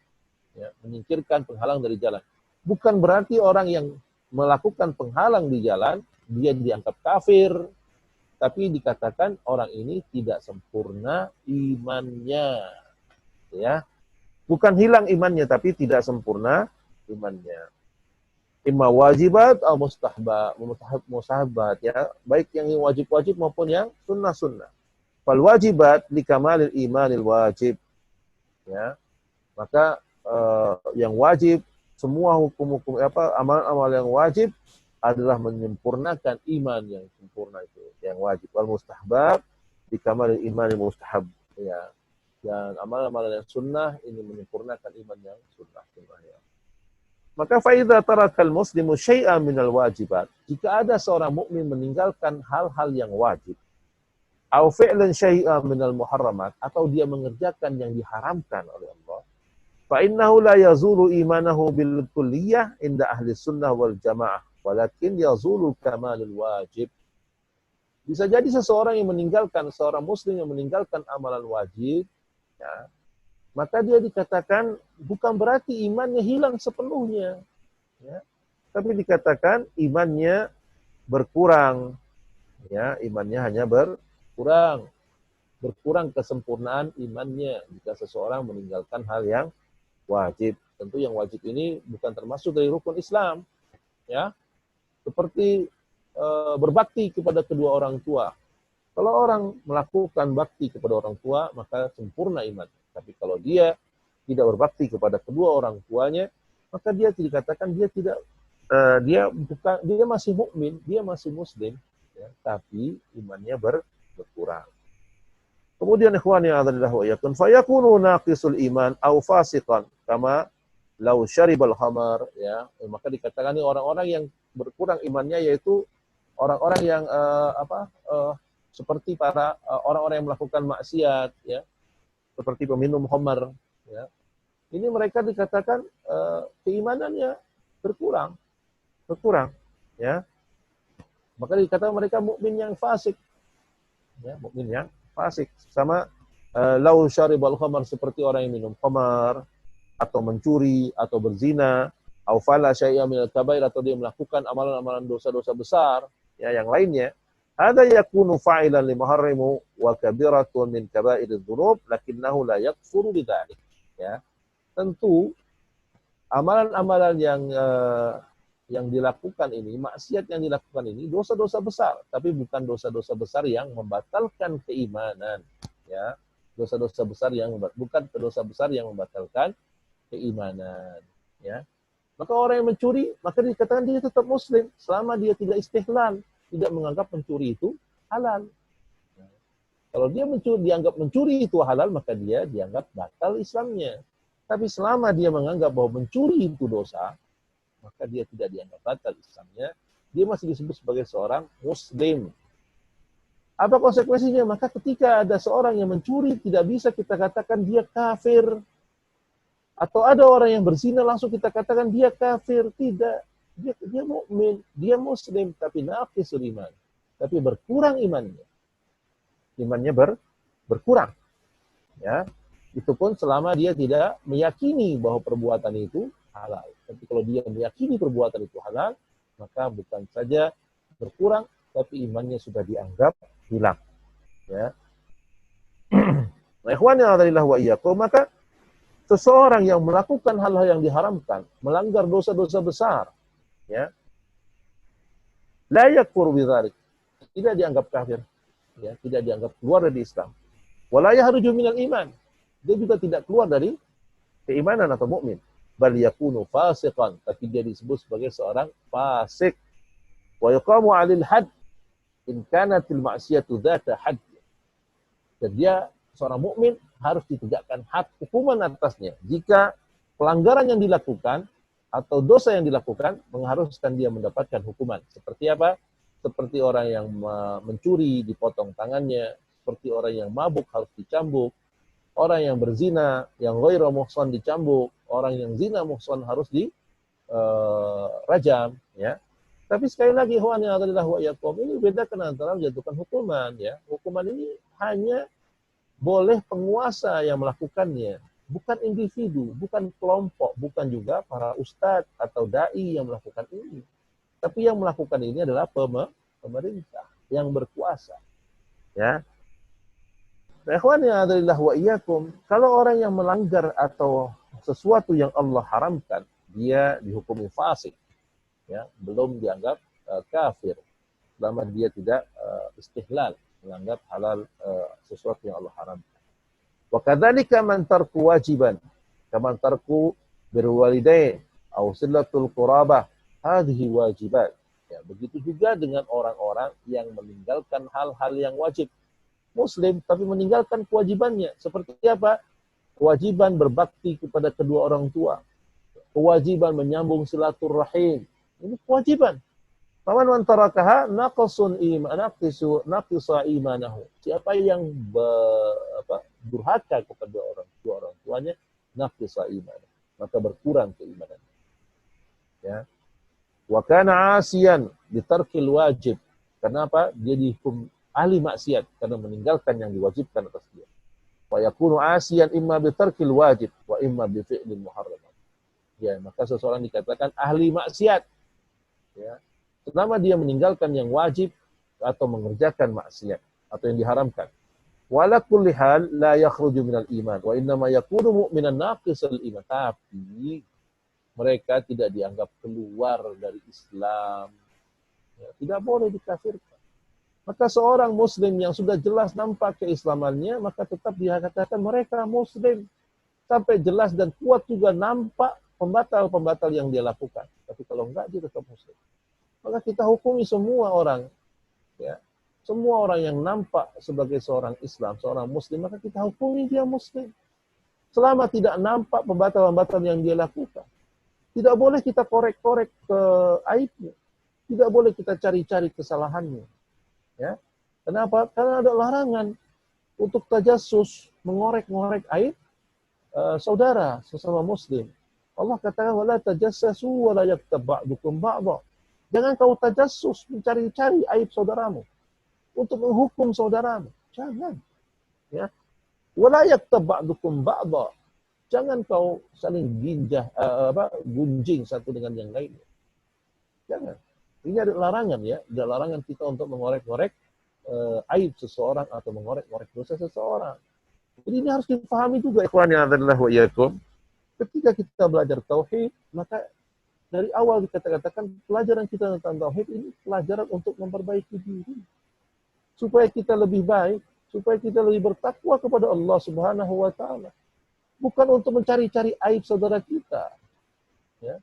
Ya, menyingkirkan penghalang dari jalan. Bukan berarti orang yang melakukan penghalang di jalan dia dianggap kafir. Tapi dikatakan orang ini tidak sempurna imannya. Ya. Bukan hilang imannya, tapi tidak sempurna imannya. Imma wajibat atau mustahabat, ya. Baik yang wajib-wajib maupun yang sunnah-sunnah. Fal wajibat likamalil imanil wajib. Ya. Maka yang wajib, semua hukum-hukum amal-amal yang wajib adalah menyempurnakan iman yang sempurna itu, yang wajib. Wal mustahbab di kamal iman yang mustahab, ya. Dan amal-amal yang sunnah ini menyempurnakan iman yang sunnah, ya. Maka fa idza tarakal muslimu syai'an minal wajibat, jika ada seorang mukmin meninggalkan hal-hal yang wajib, au fi'lan syai'an minal muharramat, atau dia mengerjakan yang diharamkan oleh Allah, fa innahu la yazulu imanahu bil kulliyah inda ahli sunnah wal jamaah. Walakin yazulu kamalul wajib. Bisa jadi seorang muslim yang meninggalkan amalan wajib, ya, maka dia dikatakan bukan berarti imannya hilang sepenuhnya, ya, tapi dikatakan imannya berkurang, ya, imannya hanya berkurang. berkurang kesempurnaan imannya jika seseorang meninggalkan hal yang wajib. Tentu yang wajib ini bukan termasuk dari rukun Islam, ya. Seperti berbakti kepada kedua orang tua. Kalau orang melakukan bakti kepada orang tua, maka sempurna iman. Tapi kalau dia tidak berbakti kepada kedua orang tuanya, maka dia dikatakan dia tidak dia masih mukmin, dia masih muslim, ya, tapi imannya berkurang. Kemudian ikhwan yang adzallahu wa iyyakum fayakunu naqisul iman aw fasiqan kama law syaribal khamar, ya. Maka dikatakan ini orang-orang yang berkurang imannya yaitu orang-orang yang seperti para orang-orang yang melakukan maksiat, ya, seperti peminum khamar, ya. Ini mereka dikatakan keimanannya berkurang, ya. Maka dikatakan mereka mukmin yang fasik, ya, mukmin yang fasik. Sama lau syaribal khamar, seperti orang yang minum khamar atau mencuri atau berzina, au fala syai'a minal kabair, atau dia melakukan amalan-amalan dosa-dosa besar, ya, yang lainnya. Ada yakunu fa'ilan li muharrimu wa kabiratun min kaba'iriz dzunub lakinnahu la yakfuru bidzalik, ya. Tentu amalan-amalan yang dilakukan ini, maksiat yang dilakukan ini dosa-dosa besar, tapi bukan dosa-dosa besar yang membatalkan keimanan, ya. Dosa-dosa besar yang bukan dosa besar yang membatalkan keimanan, ya. Maka orang yang mencuri, maka dikatakan dia tetap muslim selama dia tidak istihlal, tidak menganggap mencuri itu halal. Kalau dia dianggap mencuri itu halal, maka dia dianggap batal Islamnya. Tapi selama dia menganggap bahwa mencuri itu dosa, maka dia tidak dianggap batal Islamnya. Dia masih disebut sebagai seorang muslim. Apa konsekuensinya? Maka ketika ada seorang yang mencuri, tidak bisa kita katakan dia kafir. Atau ada orang yang berzina, langsung kita katakan dia kafir. Tidak. Dia mukmin, dia muslim, tapi naqisul iman. Tapi berkurang imannya. Imannya berkurang. Ya. Itu pun selama dia tidak meyakini bahwa perbuatan itu halal. Tapi kalau dia meyakini perbuatan itu halal, maka bukan saja berkurang, tapi imannya sudah dianggap hilang. Ya. Nah, ikhwan yang adzalillah wa iyyakum, maka seseorang yang melakukan hal-hal yang diharamkan, melanggar dosa-dosa besar, ya, la yakfur bidzalik, tidak dianggap kafir, ya, tidak dianggap keluar dari Islam. Wala yahruju minal iman, dia juga tidak keluar dari keimanan atau mukmin. Bal yakunu fasiqan, tapi dia disebut sebagai seorang fasik. Wa yuqamu 'alil had in kanatil ma'siyatu dzata had. Dan dia seorang mukmin harus ditegakkan had, hukuman atasnya jika pelanggaran yang dilakukan atau dosa yang dilakukan mengharuskan dia mendapatkan hukuman. Seperti apa? Seperti orang yang mencuri dipotong tangannya, seperti orang yang mabuk harus dicambuk, orang yang berzina, yang ghairu muhsan dicambuk, orang yang zina muhsan harus dirajam, ya. Tapi sekali lagi, ikhwan yang adzalillah wa iyyakum, ini bedakan antara menjatuhkan hukuman, ya. Hukuman ini hanya boleh penguasa yang melakukannya, bukan individu, bukan kelompok, bukan juga para ustadz atau dai yang melakukan ini. Tapi yang melakukan ini adalah pemerintah yang berkuasa, ya. Nah, ikhwan yang adzalillah wa iyyakum, kalau orang yang melanggar atau sesuatu yang Allah haramkan, dia dihukumi fasik, ya, belum dianggap kafir selama dia tidak istihlal, menganggap halal sesuatu yang Allah haramkan. Wa kadzalika man tarku wajiban, kaman tarku birrul walidain aw silatul qurabah, hadhihi wajibat. Ya, begitu juga dengan orang-orang yang meninggalkan hal-hal yang wajib. Muslim tapi meninggalkan kewajibannya. Seperti apa? Kewajiban berbakti kepada kedua orang tua, kewajiban menyambung silaturahim. Ini kewajiban. Faman man tarakaha naqasun naqisa imanahu. Siapa yang durhaka kepada orang tuanya, naqisa iman, maka berkurang keimanannya. Ya. Wa kana asiyan bitarkil wajib. Kenapa? Dia dihukum ahli maksiat karena meninggalkan yang diwajibkan atas dia. Wa yakunu asiyan imma bitarkil wajib wa imma bi fi'lil muharram. Ya, maka seseorang dikatakan ahli maksiat, ya, selama dia meninggalkan yang wajib atau mengerjakan maksiat atau yang diharamkan. Wala kulli hal la yakhruju minal iman wa innama yakunu mu'minan naqisal iman. Tapi mereka tidak dianggap keluar dari Islam. Ya, tidak boleh dikafirkan. Maka seorang muslim yang sudah jelas nampak keislamannya, maka tetap dikatakan mereka muslim. Sampai jelas dan kuat juga nampak pembatal-pembatal yang dia lakukan. Tapi kalau enggak, dia tetap muslim. Maka kita hukumi semua orang, ya, semua orang yang nampak sebagai seorang Islam, seorang Muslim, maka kita hukumi dia Muslim. Selama tidak nampak pembatal-pembatal yang dia lakukan. Tidak boleh kita korek-korek ke aibnya. Tidak boleh kita cari-cari kesalahannya. Ya. Kenapa? Karena ada larangan untuk tajassus, mengorek-ngorek aib saudara sesama Muslim. Allah katakan, wala tajassasu wala yaktab ba'dukum ba'dha. Jangan kau tajassus, mencari-cari aib saudaramu untuk menghukum saudaramu. Jangan. Ya. Wala yaktab ba'dukum ba'dha. Jangan kau saling gunjing satu dengan yang lainnya. Jangan. Ini ada larangan, ya. Ada larangan kita untuk mengorek-ngorek aib seseorang atau mengorek-ngorek dosa seseorang. Jadi ini harus dipahami juga, ikhwan yang adalah wa iyyakum. Ketika kita belajar tauhid, maka dari awal dikatakan pelajaran kita tentang tauhid ini pelajaran untuk memperbaiki diri. Supaya kita lebih baik, supaya kita lebih bertakwa kepada Allah Subhanahu wa taala. Bukan untuk mencari-cari aib saudara kita. Ya.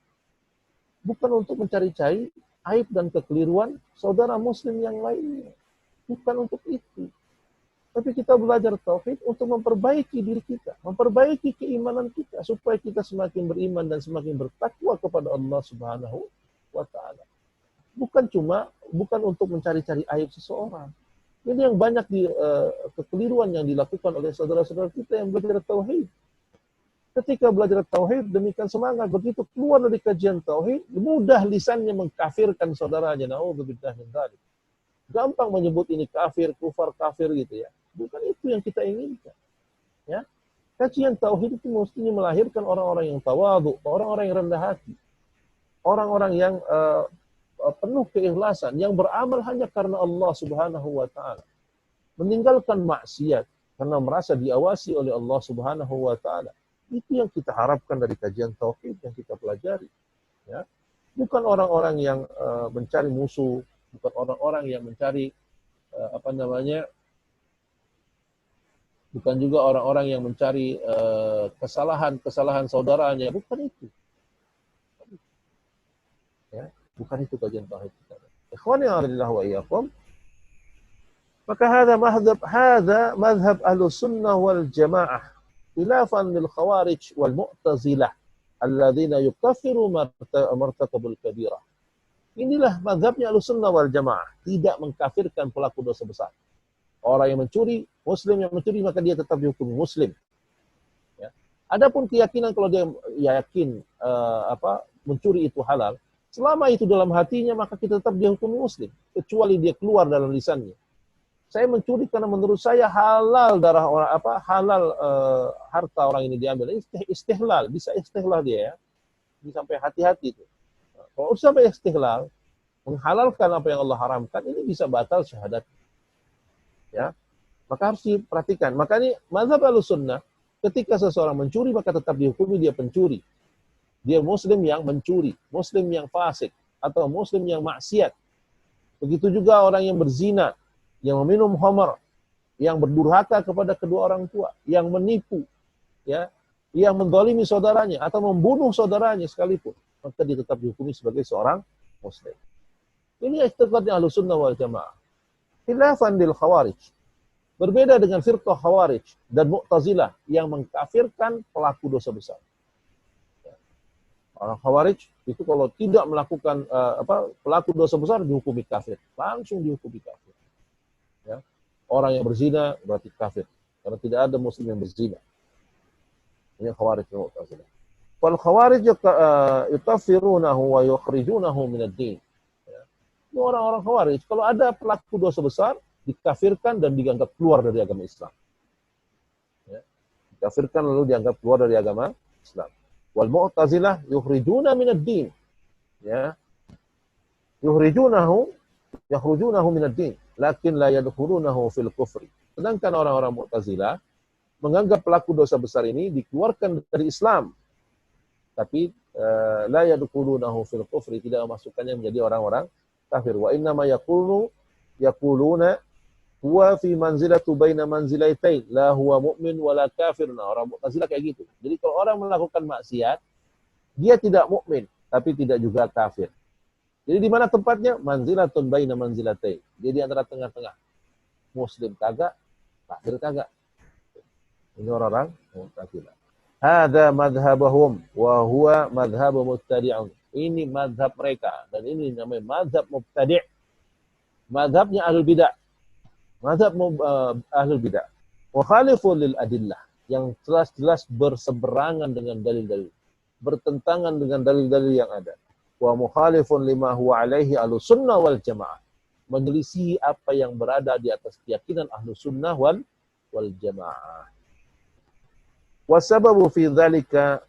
Bukan untuk mencari-cari aib dan kekeliruan saudara muslim yang lainnya. Bukan untuk itu. Tapi kita belajar tauhid untuk memperbaiki diri kita, memperbaiki keimanan kita supaya kita semakin beriman dan semakin bertakwa kepada Allah Subhanahu wa taala. Bukan untuk mencari-cari aib seseorang. Ini yang banyak kekeliruan yang dilakukan oleh saudara-saudara kita yang belajar tauhid. Ketika belajar tauhid demikian semangat, begitu keluar dari kajian tauhid, mudah lisannya mengkafirkan saudaranya. Na'udzubillah min dzalik. Gampang menyebut ini kafir, kufar, kafir gitu ya. Bukan itu yang kita inginkan. Ya. Kajian tauhid itu mestinya melahirkan orang-orang yang tawadhu, orang-orang yang rendah hati. Orang-orang yang penuh keikhlasan, yang beramal hanya karena Allah Subhanahu wa taala. Meninggalkan maksiat karena merasa diawasi oleh Allah Subhanahu wa taala. Itu yang kita harapkan dari kajian tauhid yang kita pelajari. Ya. Bukan orang-orang yang mencari musuh, bukan orang-orang yang mencari bukan juga orang-orang yang mencari kesalahan saudaranya, bukan itu. Ya, bukan itu kajian tauhid kita. Ikhwani fillah wa iyyakum. Maka hadza madhhab Ahlussunnah wal Jamaah khilafan lil Khawarij wal Mu'tazilah alladzina yukaffiru martakabul kabirah. Inilah mazhabnya Ahlussunnah wal Jamaah, tidak mengkafirkan pelaku dosa besar. Orang yang mencuri, muslim yang mencuri, maka dia tetap dihukumi muslim. Ya. Adapun keyakinan kalau dia yakin mencuri itu halal, selama itu dalam hatinya maka kita tetap dihukumi muslim, kecuali dia keluar dalam lisannya. Saya mencuri karena menurut saya halal darah orang harta orang ini diambil. Istihlal, bisa istihlal dia ya. Bisa sampai hati-hati itu. Kalau sampai istihlal, menghalalkan apa yang Allah haramkan, ini bisa batal syahadat. Ya, maka harus diperhatikan. Maka ini mazhab Ahlussunnah, ketika seseorang mencuri maka tetap dihukumi dia pencuri. Dia muslim yang mencuri, muslim yang fasik, atau muslim yang maksiat. Begitu juga orang yang berzina, yang meminum khamar, yang berdurhaka kepada kedua orang tua, yang menipu, ya, yang menzalimi saudaranya atau membunuh saudaranya sekalipun, maka dia tetap dihukumi sebagai seorang muslim. Ini i'tiqadnya Ahlussunnah wal Jamaah. Khilafan lil Khawarij. Berbeda dengan firqah Khawarij dan Mu'tazilah yang mengkafirkan pelaku dosa besar. Orang Khawarij itu kalau tidak melakukan pelaku dosa besar dihukumi kafir, langsung dihukumi kafir. Ya. Orang yang berzina berarti kafir karena tidak ada muslim yang berzina. Ini Khawarij dan Mu'tazilah. Wal Khawarij yukaffirunahu wa yukhrijunahu min ad-din. Ini orang-orang Khawarij, kalau ada pelaku dosa besar, dikafirkan dan dianggap keluar dari agama Islam. Ya. Dikafirkan lalu dianggap keluar dari agama Islam. Wal Mu'tazilah yukhrijuna min ad-din. Ya. Yakhrujunahu min ad-din, lakin la yadkhulunahu fil kufri. Sedangkan orang-orang Mu'tazilah menganggap pelaku dosa besar ini dikeluarkan dari Islam, tapi la yadkhulunahu fil kufri, tidak memasukkannya menjadi orang-orang kafir. Wa inna ma yaquluna huwa fi manzilatu baina manzilaitain, la huwa mu'min wala kafir. Nah, orang Mu'tazilah kayak gitu. Jadi kalau orang melakukan maksiat, dia tidak mukmin, tapi tidak juga kafir. Jadi di mana tempatnya? Manzilatun baina manzilatain. Dia di antara tengah-tengah. Muslim kagak, kafir kagak. Ini orang-orang Mu'tazilah. Hadza madhhabahum wa huwa madhhabu mubtadi'un. Ini madhab mereka dan ini namanya madhab mubtadi'. Madhabnya ahlul bidah. Madhab ahlul bidah. Mukhalifun lil adillah, yang jelas-jelas berseberangan dengan dalil-dalil, bertentangan dengan dalil-dalil yang ada. Wa mukhalifun lima huwa alaihi ahlus sunnah wal jamaah, menyelisihi apa yang berada di atas keyakinan ahlus sunnah wal jamaah. Wasababu fi dzalika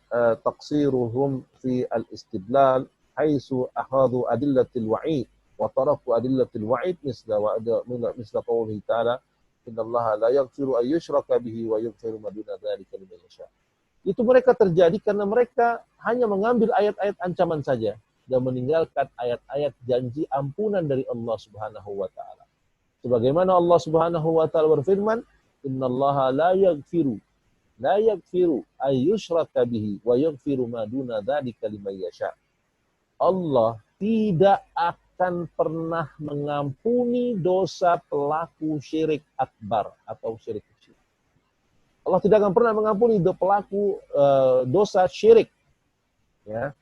taqsiruhum fi al-istidlal haitsu akhadhu adillatil wa'id wa taraku adillatil wa'id misla qawlihi ta'ala innallaha la yaghfiru an yushraka bihi wa yaghfiru ma duna dzalika liman yasha. Itu mereka terjadi karena mereka hanya mengambil ayat-ayat ancaman saja dan meninggalkan ayat-ayat janji ampunan dari Allah Subhanahu wa taala. Sebagaimana Allah Subhanahu wa taala berfirman, innallaha la yaghfiru ay yushraka bihi wa yaghfiru ma duna dzalika liman yasha. Allah tidak akan pernah mengampuni dosa pelaku syirik akbar atau syirik kecil. Allah tidak akan pernah mengampuni pelaku dosa syirik. Ya.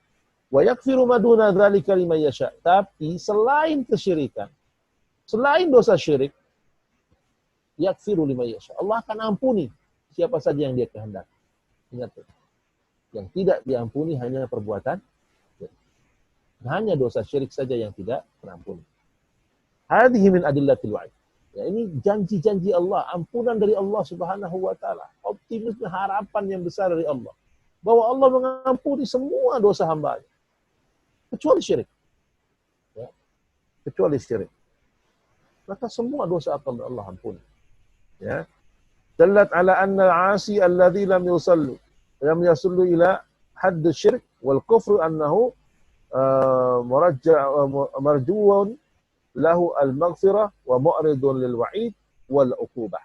Wa yaghfiru ma duna dzalika liman yasha. Tapi selain kesyirikan, selain dosa syirik, yaghfiru liman yasha. Allah akan ampuni siapa saja yang dia kehendaki. Ingat, yang tidak diampuni hanya perbuatan, hanya dosa syirik saja yang tidak terampuni. Hadhihi min adillatil wa'id. Ya, ini janji-janji Allah, ampunan dari Allah Subhanahu wa taala, optimisme, harapan yang besar dari Allah bahwa Allah mengampuni semua dosa hamba-Nya kecuali syirik. Ya, kecuali syirik. Maka semua dosa akan Allah ampuni. Ya. Dallat ala anna al-'asi alladhi lam yasallu ila hadd asy-syirk wal kufr annahu marjuun lahu al-maghfirah wa mu'ridun lil wa'id wal 'uqubah.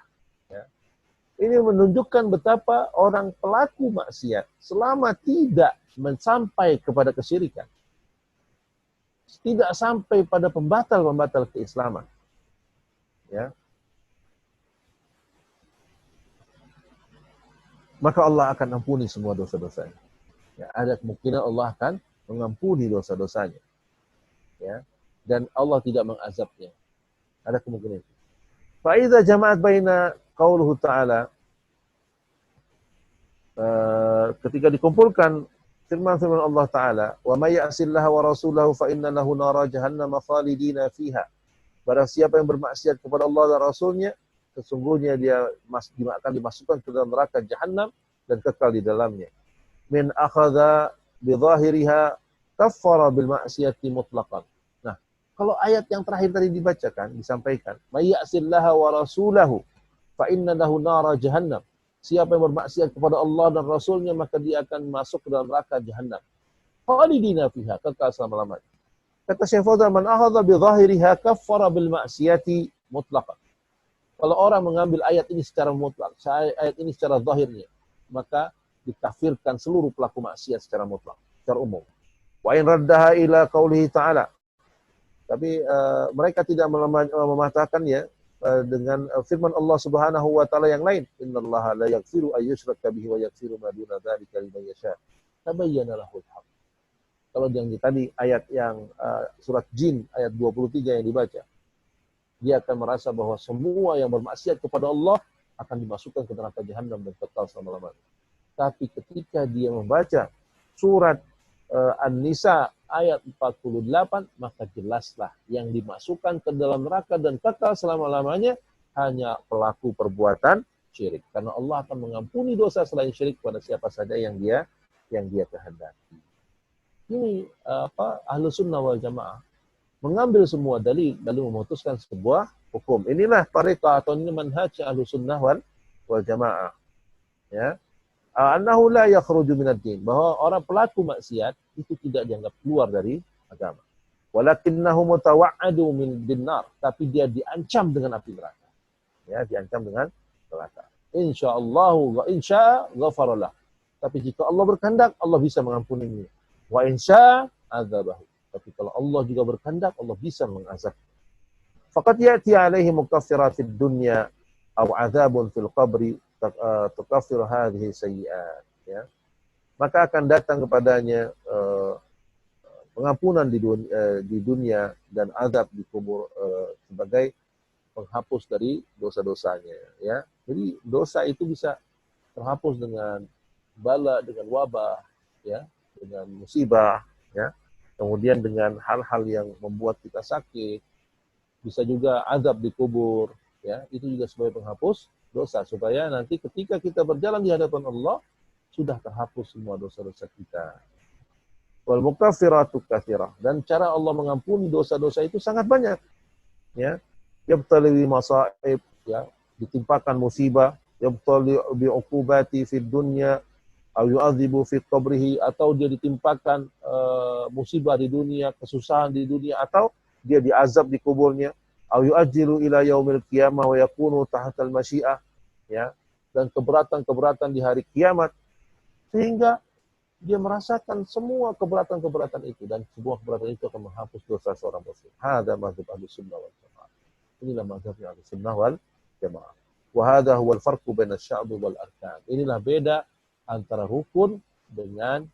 Ya. Ini menunjukkan betapa orang pelaku maksiat selama tidak sampai kepada kesyirikan, tidak sampai pada pembatal-pembatal keislaman, ya, maka Allah akan ampuni semua dosa-dosanya. Ya, ada kemungkinan Allah akan mengampuni dosa-dosanya. Ya, dan Allah tidak mengazabnya. Ada kemungkinan itu. Fa idza jama'at baina qauluhu ta'ala, ketika dikumpulkan firman-firman Allah Ta'ala, wa may ya'sillaha wa rasulahu fa inna lahu nara jahannam khalidina fiha. Barang siapa yang bermaksiat kepada Allah dan Rasulnya, sesungguhnya dia akan dimasukkan ke dalam neraka Jahannam dan kekal di dalamnya. Min akhadha bi dhahiriha kaffara bil ma'siyati mutlaqan. Nah, kalau ayat yang terakhir tadi dibacakan, disampaikan, may ya'sillaha wa rasulahu fa inna lahu nara jahannam. Siapa yang bermaksiat kepada Allah dan Rasulnya, maka dia akan masuk ke dalam neraka Jahannam. Khalidina fiha, kekal selama-lamanya. Kata Syekh Fauzan, man akhadha bi dhahiriha kaffara bil ma'siyati mutlaqan. Kalau orang mengambil ayat ini secara mutlak, ayat ini secara zahirnya, maka dikafirkan seluruh pelaku maksiat secara mutlak, secara umum. Wa in raddaha ila qaulihi ta'ala. Tapi mereka tidak mematahkannya dengan firman Allah Subhanahu wa taala yang lain, innallaha la yaghfiru ay yushraka bihi wa yaghfiru ma duna dzalika liman yasha. Tabayyana lahul haq. Kalau yang tadi ayat yang surat Jin ayat 23 yang dibaca, dia akan merasa bahwa semua yang bermaksiat kepada Allah akan dimasukkan ke neraka Jahannam dan kekal selama-lamanya. Tapi ketika dia membaca surat An-Nisa ayat 48, maka jelaslah yang dimasukkan ke dalam neraka dan kekal selama-lamanya hanya pelaku perbuatan syirik. Karena Allah akan mengampuni dosa selain syirik pada siapa saja yang dia kehendaki. Ini Ahlus Sunnah wal Jamaah mengambil semua dalil lalu memutuskan sebuah hukum. Inilah tariqah atau ini manhaj Ahlus Sunnah wal Jamaah. Ya. Annahu la yakhruju minad din, bahwa orang pelaku maksiat itu tidak dianggap keluar dari agama. Walakinnahu mutawa'adu bin nar, tapi dia diancam dengan api neraka. Ya, diancam dengan neraka. Insyaallah wa insya ghafaralah. Tapi jika Allah berkehendak, Allah bisa mengampuninya. Wa insya adzabahu. Tapi kalau Allah juga berkehendak, Allah bisa mengazab. Faqad ya'ti alaihi mukaffiratid dunya aw adzabun fil qabri tukaffir hadhihi sayyi'at, ya. Maka akan datang kepadanya pengampunan di dunia dan azab di kubur sebagai penghapus dari dosa-dosanya, ya. Jadi dosa itu bisa terhapus dengan bala, dengan wabah, ya, dengan musibah, ya. Kemudian dengan hal-hal yang membuat kita sakit, bisa juga azab di kubur, ya. Itu juga sebagai penghapus dosa, supaya nanti ketika kita berjalan di hadapan Allah sudah terhapus semua dosa-dosa kita. Wal mukaffiratu katsirah, dan cara Allah mengampuni dosa-dosa itu sangat banyak, ya. Yabtali masaib, ya, ditimpakan musibah, yabtali bi uqubati fid dunya aw yu'adzibu fi qabrihi, atau dia ditimpakan musibah di dunia, kesusahan di dunia, atau dia diazab di kuburnya, aw yu'ajjilu ila yaumil qiyamah wa yakunu tahtal masyiah, ya, dan keberatan-keberatan di hari kiamat, sehingga dia merasakan semua keberatan-keberatan itu, dan semua keberatan itu akan menghapus dosa seorang muslim. Hadza mazhab Ahlus Sunnah wal Jamaah. Inilah mazhabnya Ahlus Sunnah wal Jamaah. Wa hadza huwal farqu baina asy-sya'b wal arkan. Inilah beda antara rukun dengan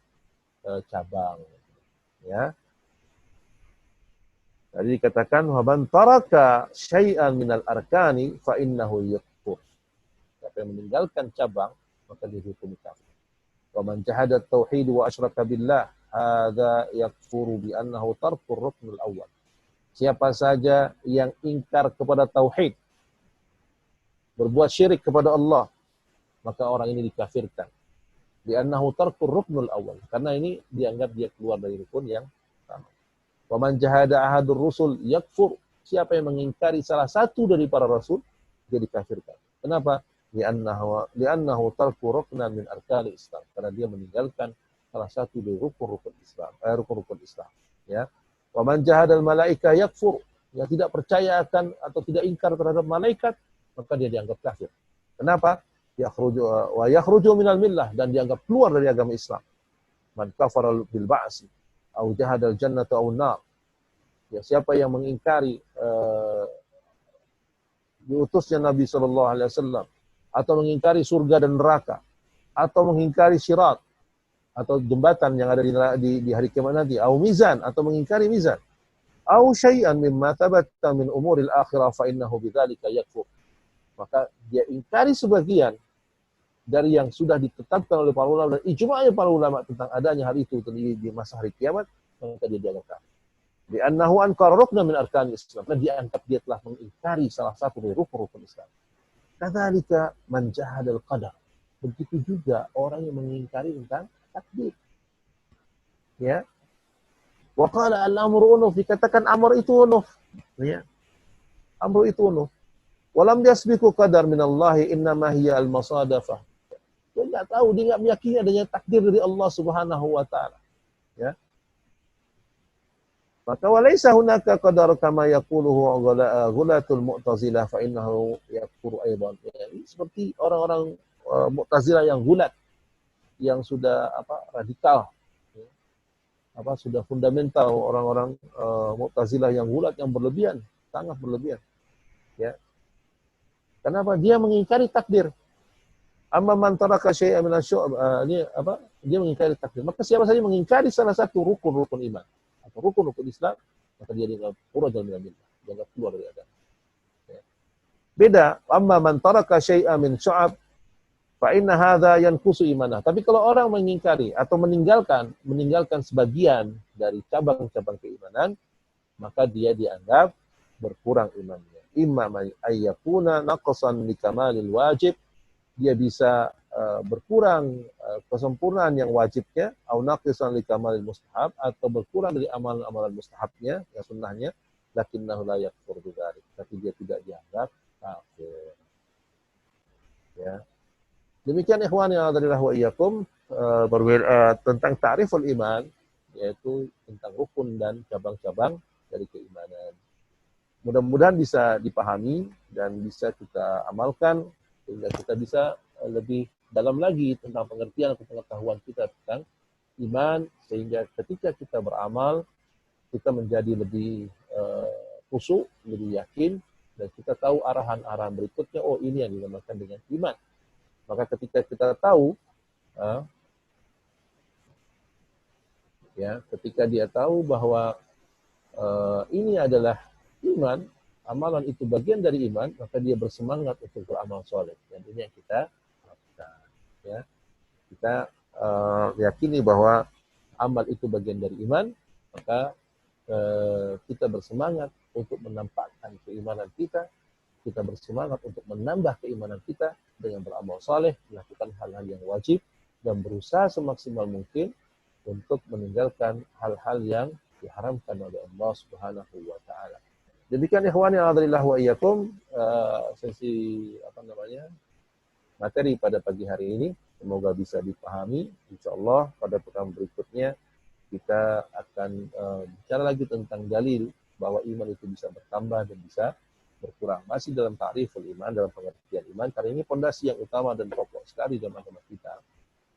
cabang, ya. Jadi dikatakan wa man taraka syai'an minal arkani fa innahu yakfur. Siapa yang meninggalkan cabang maka dia dihukum kafir. Wa man jahada tauhid wa asyraka billah hadza yakfuru bi annahu tarkur ruknul awwal. Siapa saja yang ingkar kepada tauhid, berbuat syirik kepada Allah, maka orang ini dikafirkan. Bi annahu tarkur ruknul awwal, karena ini dianggap dia keluar dari rukun yang pertama. Wa man jahada ahadur rusul yakfur. Siapa yang mengingkari salah satu dari para rasul, dia dikafirkan. Kenapa? Li'annahu tarku ruknan min arkanil Islam. Karena dia meninggalkan salah satu dari rukun-rukun Islam, rukun-rukun Islam, ya. Wa man jahadal malaika yakfur. Yang tidak percaya akan atau tidak ingkar terhadap malaikat, maka dia dianggap kafir. Kenapa? Yakhruju minal millah, dan dianggap keluar dari agama Islam. Man kafara bil ba'si au jahadal jannata au nar. Ya, siapa yang mengingkari diutusnya Nabi sallallahu alaihi wasallam, atau mengingkari surga dan neraka, atau mengingkari syirat atau jembatan yang ada di hari kiamat nanti, au mizan, atau mengingkari mizan, au syai'an mimma thabatta min umuril akhirah fa innahu bidzalika yakfur. Maka dia ingkari sebagian dari yang sudah ditetapkan oleh para ulama dan ijma'nya para ulama tentang adanya hal itu di masa hari kiamat, maka dia dianggap kafir. Di annahu ankara rukna min arkanil Islam, dan dianggap dia telah mengingkari salah satu dari rukun-rukun Islam. Kadzalika man jahadal qadar. Begitu juga orang yang mengingkari tentang takdir. Ya. Wa qala al-amru unuf, dikatakan amr itu unuf. Ya. Amru itu unuf. Walam yasbiqu qadar minallahi innama hiya al-masadafah. Dia enggak tahu, dia enggak meyakini adanya takdir dari Allah Subhanahu wa taala. Ya. Maka walaysa hunaka qadar kama yaquluhu ghulatul mu'tazilah fa innahu yakfuru aidan. Ya, seperti orang-orang Mu'tazilah yang gulat, yang sudah radikal, ya. Sudah fundamental, orang-orang Mu'tazilah yang gulat, yang berlebihan, sangat berlebihan, ya. Kenapa? Dia mengingkari takdir. Amma man taraka syai'an min asy-syu'ab, dia mengingkari takdir. Maka siapa saja mengingkari salah satu rukun-rukun iman atau rukun-rukun Islam, maka dia dianggap khurajal minal millah, dianggap keluar dari agama. Ya. Beda, amma man taraka syai'an min syu'ab fa inna hadza yanqusu imanah. Tapi kalau orang mengingkari atau meninggalkan sebagian dari cabang-cabang keimanan, maka dia dianggap berkurang imannya. Imma ayyakuna naqsan li kamalil wajib, dia bisa berkurang kesempurnaan yang wajibnya, au naqisan li kamalil mustahab, atau berkurang dari amalan-amalan mustahabnya, yang sunnahnya, lakinnahu la yakfur bidzalik, tapi dia tidak dianggap kafir. Ya. Demikian ikhwan yang adalah wa iyyakum tentang ta'riful iman, yaitu tentang rukun dan cabang-cabang dari keimanan. Mudah-mudahan bisa dipahami dan bisa kita amalkan sehingga kita bisa lebih dalam lagi tentang pengertian atau pengetahuan kita tentang iman, sehingga ketika kita beramal kita menjadi lebih khusyuk, lebih yakin, dan kita tahu arahan-arahan berikutnya. Oh, ini yang dinamakan dengan iman. Maka ketika kita tahu, ketika dia tahu bahwa ini adalah iman, amalan itu bagian dari iman, maka dia bersemangat untuk beramal soleh. Dan ini yang kita lakukan. Ya. Kita yakini bahwa amal itu bagian dari iman, maka kita bersemangat untuk menampakkan keimanan kita, kita bersemangat untuk menambah keimanan kita dengan beramal soleh, melakukan hal-hal yang wajib, dan berusaha semaksimal mungkin untuk meninggalkan hal-hal yang diharamkan oleh Allah Subhanahu wa Ta'ala. Demikian ikhwani alhamdulillah wa iyyakum, sesi materi pada pagi hari ini. Semoga bisa dipahami. Insyaallah pada pertemuan berikutnya kita akan bicara lagi tentang dalil bahwa iman itu bisa bertambah dan bisa berkurang. Masih dalam ta'riful iman, dalam pengertian iman, karena ini fondasi yang utama dan pokok sekali dalam agama kita.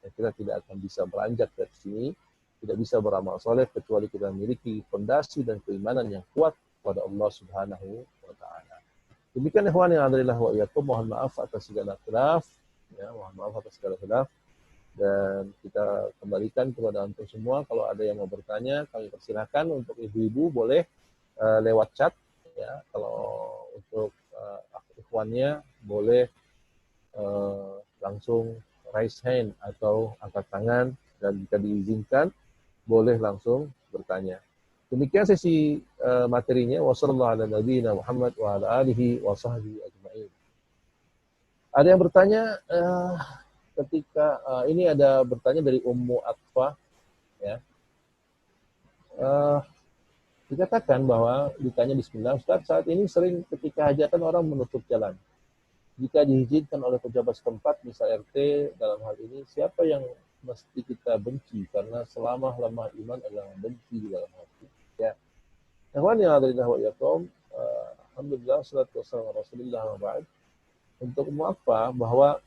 Dan kita tidak akan bisa beranjak dari sini, tidak bisa beramal soleh kecuali kita memiliki fondasi dan keimanan yang kuat kepada Allah Subhanahu wa Ta'ala. Demikian ikhwan yang adalah wa iyyakum, mohon maaf atas segala khilaf, dan kita kembalikan kepada antum semua. Kalau ada yang mau bertanya, kami persilahkan. Untuk ibu-ibu boleh lewat chat, ya. Kalau untuk ikhwannya boleh langsung raise hand atau angkat tangan, dan jika diizinkan boleh langsung bertanya. Demikian sesi materinya. Wassallallahu ala nabiyina Muhammad wa ala alihi wa sahbihi ajma'in. Ada yang bertanya ketika ini ada bertanya dari Ummu Atfah, ya. Dikatakan bahwa ditanya bismillah, Ustaz, saat ini sering ketika hajatan orang menutup jalan. Jika diizinkan oleh pejabat setempat, misal RT dalam hal ini, siapa yang mesti kita benci? Karena selama lemah iman adalah benci di dalam hati. Ya. Ikhwan yang ada di wa iyyakum, alhamdulillah salatu wassalamu ala Rasulillah wa ba'd. Untuk apa? Bahwa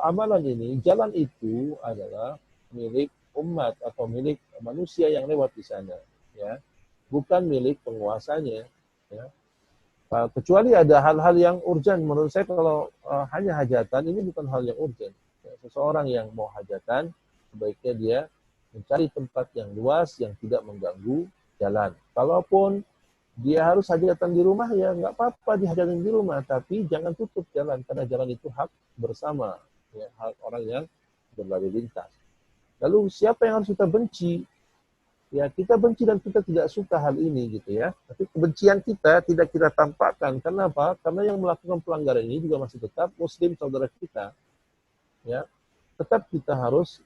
amalan ini, jalan itu adalah milik umat atau milik manusia yang lewat di sana, ya, bukan milik penguasanya, ya. Kecuali ada hal-hal yang urgen. Menurut saya kalau hanya hajatan ini bukan hal yang urgen. Ya, seseorang yang mau hajatan sebaiknya dia mencari tempat yang luas yang tidak mengganggu jalan. Kalaupun dia harus hajatan di rumah, ya nggak apa-apa dihajatan di rumah, tapi jangan tutup jalan, karena jalan itu hak bersama, ya, hak orang yang berlalu lintas. Lalu siapa yang harus kita benci? Ya, kita benci dan kita tidak suka hal ini, gitu ya. Tapi kebencian kita tidak kita tampakkan. Kenapa? Karena yang melakukan pelanggaran ini juga masih tetap muslim saudara kita. Ya, tetap kita harus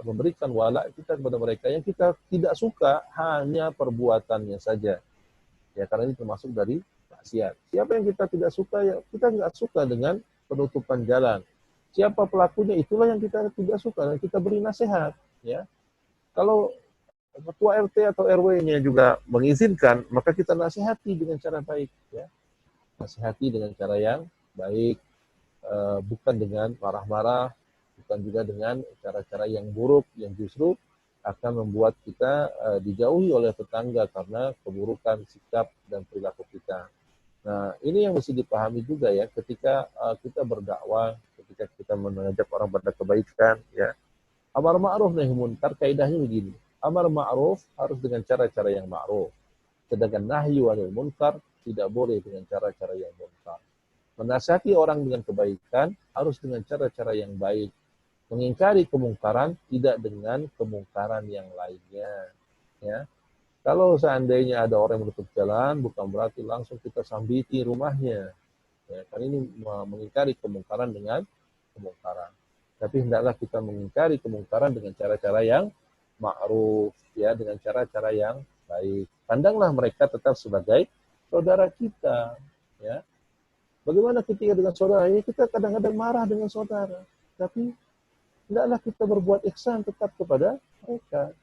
memberikan wala kita kepada mereka. Yang kita tidak suka hanya perbuatannya saja. Ya, karena ini termasuk dari maksiat. Siapa yang kita tidak suka, ya kita nggak suka dengan penutupan jalan. Siapa pelakunya, itulah yang kita tidak suka, dan kita beri nasihat. Ya, kalau ketua RT atau RW-nya juga mengizinkan, maka kita nasihati dengan cara baik. Ya, nasihati dengan cara yang baik, bukan dengan marah-marah, bukan juga dengan cara-cara yang buruk, yang justru akan membuat kita dijauhi oleh tetangga karena keburukan sikap dan perilaku kita. Nah, ini yang mesti dipahami juga, ya, ketika kita berdakwah, ketika kita mengajak orang pada kebaikan, ya. Amar ma'ruf nahi munkar, kaidahnya begini. Amar ma'ruf harus dengan cara-cara yang ma'ruf. Sedangkan nahyi anil munkar tidak boleh dengan cara-cara yang munkar. Menasihati orang dengan kebaikan harus dengan cara-cara yang baik. Mengingkari kemungkaran tidak dengan kemungkaran yang lainnya, ya. Kalau seandainya ada orang yang menutup jalan, bukan berarti langsung kita sambiti rumahnya, ya, karena ini mengingkari kemungkaran dengan kemungkaran. Tapi hendaklah kita mengingkari kemungkaran dengan cara-cara yang ma'ruf, ya, dengan cara-cara yang baik. Pandanglah mereka tetap sebagai saudara kita, ya. Bagaimana ketika dengan saudara? Ya, kita kadang-kadang marah dengan saudara, tapi hendaklah kita berbuat ihsan tetap kepada mereka,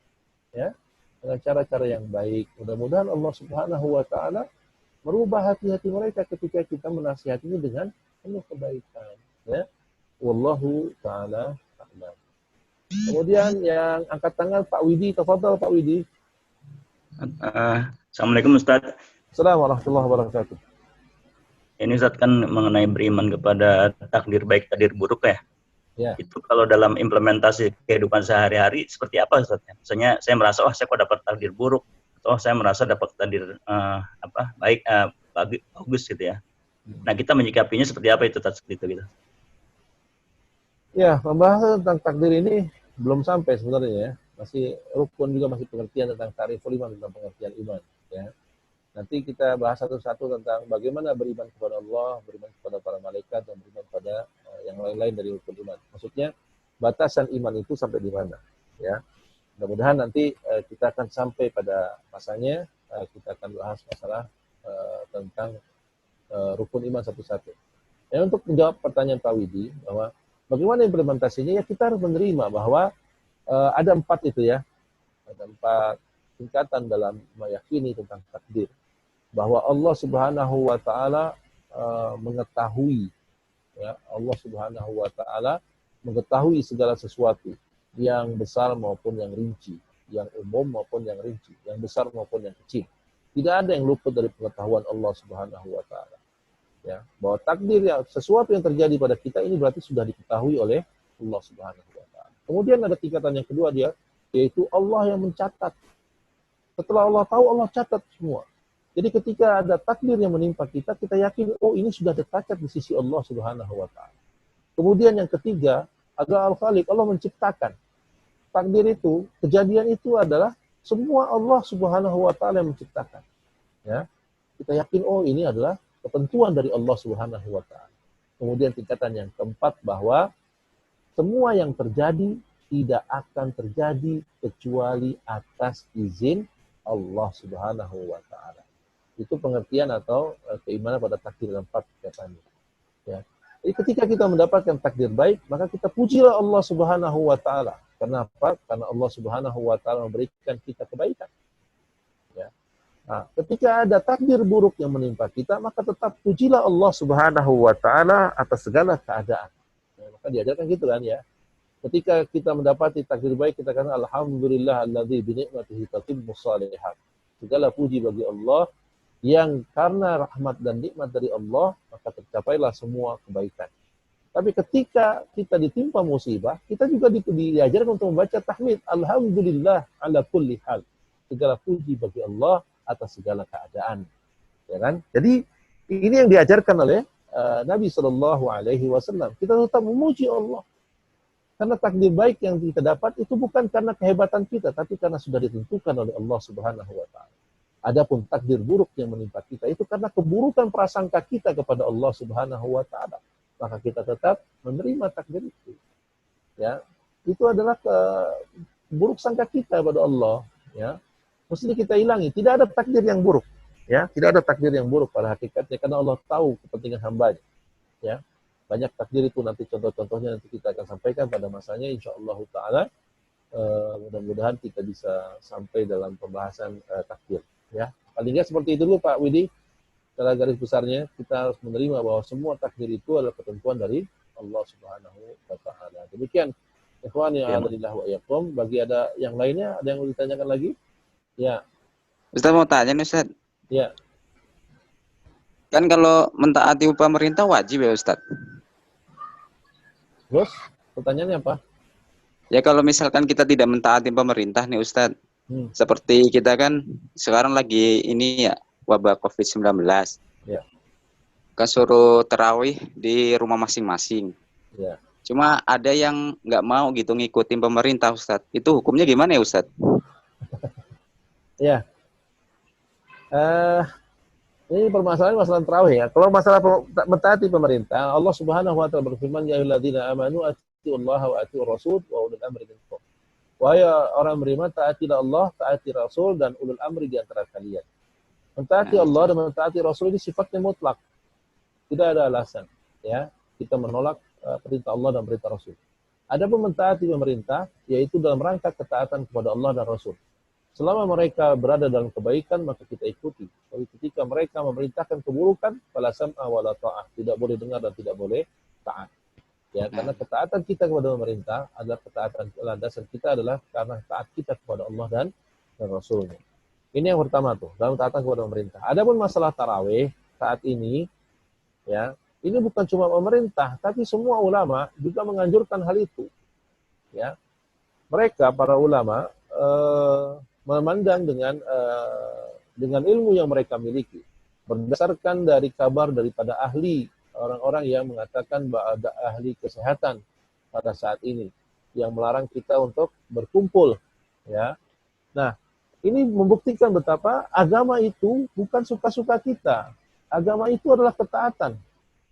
ya, dengan cara-cara yang baik. Mudah-mudahan Allah Subhanahu wa taala merubah hati-hati mereka ketika kita menasihatinya dengan penuh kebaikan, ya. Wallahu taala a'lam. Kemudian yang angkat tangan Pak Widi, tafadhal Pak Widi. Assalamualaikum Ustaz. Assalamualaikum warahmatullahi wabarakatuh. Ini Ustaz kan mengenai beriman kepada takdir baik, takdir buruk ya. Ya. Itu kalau dalam implementasi kehidupan sehari-hari seperti apa Ustaz? Misalnya saya merasa saya kok dapat takdir buruk, atau saya merasa dapat takdir baik, bagus gitu ya. Nah, kita menyikapinya seperti apa itu Ustaz, gitu. Ya, pembahasan tentang takdir ini belum sampai sebenarnya ya. Masih rukun juga, masih pengertian tentang ta'riful iman, tentang pengertian iman, ya. Nanti kita bahas satu-satu tentang bagaimana beriman kepada Allah, beriman kepada para malaikat, dan beriman pada yang lain-lain dari rukun iman. Maksudnya batasan iman itu sampai di mana, ya. Mudah-mudahan nanti kita akan sampai pada masanya, kita akan bahas masalah tentang rukun iman satu-satu. Ya, untuk menjawab pertanyaan Pak Widi bahwa bagaimana implementasinya, ya kita harus menerima bahwa ada 4 itu ya, ada 4 tingkatan dalam meyakini tentang takdir. Bahwa Allah Subhanahu wa taala mengetahui, ya, Allah Subhanahu wa taala mengetahui segala sesuatu, yang besar maupun yang rinci, yang umum maupun yang rinci, yang besar maupun yang kecil. Tidak ada yang luput dari pengetahuan Allah Subhanahu wa taala. Ya, bahwa takdir, ya, sesuatu yang terjadi pada kita ini berarti sudah diketahui oleh Allah Subhanahu wa taala. Kemudian ada tingkatan yang kedua dia, yaitu Allah yang mencatat. Setelah Allah tahu, Allah catat semua. Jadi ketika ada takdir yang menimpa kita, kita yakin, oh ini sudah tercatat di sisi Allah Subhanahu wa taala. Kemudian yang ketiga adalah Al-Khaliq, Allah menciptakan. Takdir itu, kejadian itu adalah semua Allah Subhanahu wa taala yang menciptakan. Ya. Kita yakin, oh ini adalah ketentuan dari Allah Subhanahu wa taala. Kemudian tingkatan yang keempat bahwa semua yang terjadi tidak akan terjadi kecuali atas izin Allah Subhanahu wa taala. Itu pengertian atau keimanan pada takdir yang 4 tingkatannya. Ya. Jadi ketika kita mendapatkan takdir baik, maka kita pujilah Allah Subhanahu wa taala. Kenapa? Karena Allah Subhanahu wa taala memberikan kita kebaikan. Ya. Nah, ketika ada takdir buruk yang menimpa kita, maka tetap pujilah Allah Subhanahu wa taala atas segala keadaan. Ya, maka diajarkan gitu kan ya. Ketika kita mendapati takdir baik, kita katakan alhamdulillah alladzi bi ni'matihi tatimmus shalihat. Segala puji bagi Allah yang karena rahmat dan nikmat dari Allah, maka tercapailah semua kebaikan. Tapi ketika kita ditimpa musibah, kita juga diajarkan untuk membaca tahmid. Alhamdulillah ala kulli hal. Segala puji bagi Allah atas segala keadaan. Ya kan? Jadi ini yang diajarkan oleh Nabi SAW. Kita tetap memuji Allah. Karena takdir baik yang kita dapat itu bukan karena kehebatan kita, tapi karena sudah ditentukan oleh Allah Subhanahu wa taala. Adapun takdir buruk yang menimpa kita itu karena keburukan prasangka kita kepada Allah Subhanahu wa taala. Maka kita tetap menerima takdir itu. Ya. Itu adalah buruk sangka kita kepada Allah, ya. Mesti kita hilangi, tidak ada takdir yang buruk, ya. Tidak ada takdir yang buruk pada hakikatnya karena Allah tahu kepentingan hamba-Nya, ya. Banyak takdir itu nanti contoh-contohnya nanti kita akan sampaikan pada masanya insyaallah taala. Mudah-mudahan kita bisa sampai dalam pembahasan takdir, ya. Paling nggak seperti itu dulu Pak Widi. Secara garis besarnya kita harus menerima bahwa semua takdir itu adalah ketentuan dari Allah Subhanahu wa taala. Demikian ikhwan yang alhamdulillah wa iyyakum. Bagi ada yang lainnya, ada yang mau ditanyakan lagi? Ya. Ustaz mau tanya nih Ustaz. Ya. Kan kalau mentaati pemerintah wajib ya Ustaz? Terus pertanyaannya apa? Ya kalau misalkan kita tidak mentaati pemerintah nih Ustaz, seperti kita kan sekarang lagi ini ya wabah COVID-19. Ya. Kan suruh tarawih di rumah masing-masing. Ya. Cuma ada yang nggak mau gitu ngikutin pemerintah Ustaz. Itu hukumnya gimana ya Ustaz? Ya. Ini masalah tarawih ya. Kalau masalah mentaati pemerintah, Allah Subhanahu wa taala berfirman, ya ayyuhalladzina amanu atiiullaha wa atiiur rasul wa ulul amri minkum. Wahai orang beriman, taatilah Allah, taati Rasul dan ulul amri di antara kalian. Mentaati Allah dan mentaati Rasul ini sifatnya mutlak. Tidak ada alasan, ya, kita menolak perintah Allah dan perintah Rasul. Adapun mentaati pemerintah, yaitu dalam rangka ketaatan kepada Allah dan Rasul. Selama mereka berada dalam kebaikan, maka kita ikuti. Tapi ketika mereka memerintahkan keburukan, fala sam'a wala ta'ah. Tidak boleh dengar dan tidak boleh taat. Ya, karena ketaatan kita kepada pemerintah adalah ketaatan, landasan kita adalah karena taat kita kepada Allah dan Rasulnya. Ini yang pertama tuh, dalam taatan kepada pemerintah. Adapun masalah tarawih saat ini, ya, ini bukan cuma pemerintah, tapi semua ulama juga menganjurkan hal itu. Ya, mereka para ulama memandang dengan ilmu yang mereka miliki, berdasarkan dari kabar daripada ahli, orang-orang yang mengatakan bahwa ada ahli kesehatan pada saat ini yang melarang kita untuk berkumpul. Ya, nah, ini membuktikan betapa agama itu bukan suka-suka kita. Agama itu adalah ketaatan.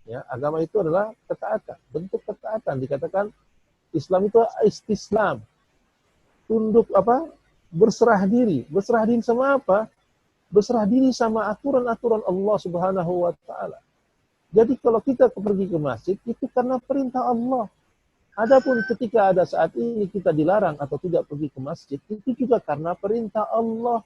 Ya, agama itu adalah ketaatan, bentuk ketaatan. Dikatakan Islam itu istislam. Tunduk apa? Berserah diri. Berserah diri sama apa? Berserah diri sama aturan-aturan Allah Subhanahu wa taala. Jadi kalau kita pergi ke masjid itu karena perintah Allah. Adapun ketika ada saat ini kita dilarang atau tidak pergi ke masjid, itu juga karena perintah Allah.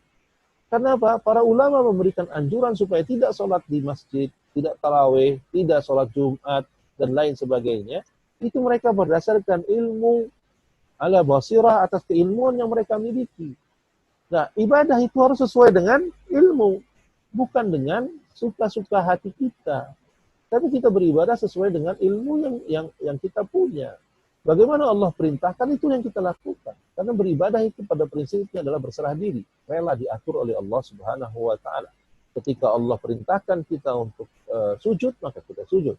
Kenapa? Para ulama memberikan anjuran supaya tidak sholat di masjid, tidak tarawih, tidak sholat Jumat, dan lain sebagainya. Itu mereka berdasarkan ilmu ala basirah atas keilmuan yang mereka miliki. Nah, ibadah itu harus sesuai dengan ilmu, bukan dengan suka-suka hati kita. Tapi kita beribadah sesuai dengan ilmu yang kita punya. Bagaimana Allah perintahkan, itu yang kita lakukan. Karena beribadah itu pada prinsipnya adalah berserah diri. Rela diatur oleh Allah Subhanahu wa ta'ala. Ketika Allah perintahkan kita untuk sujud, maka kita sujud.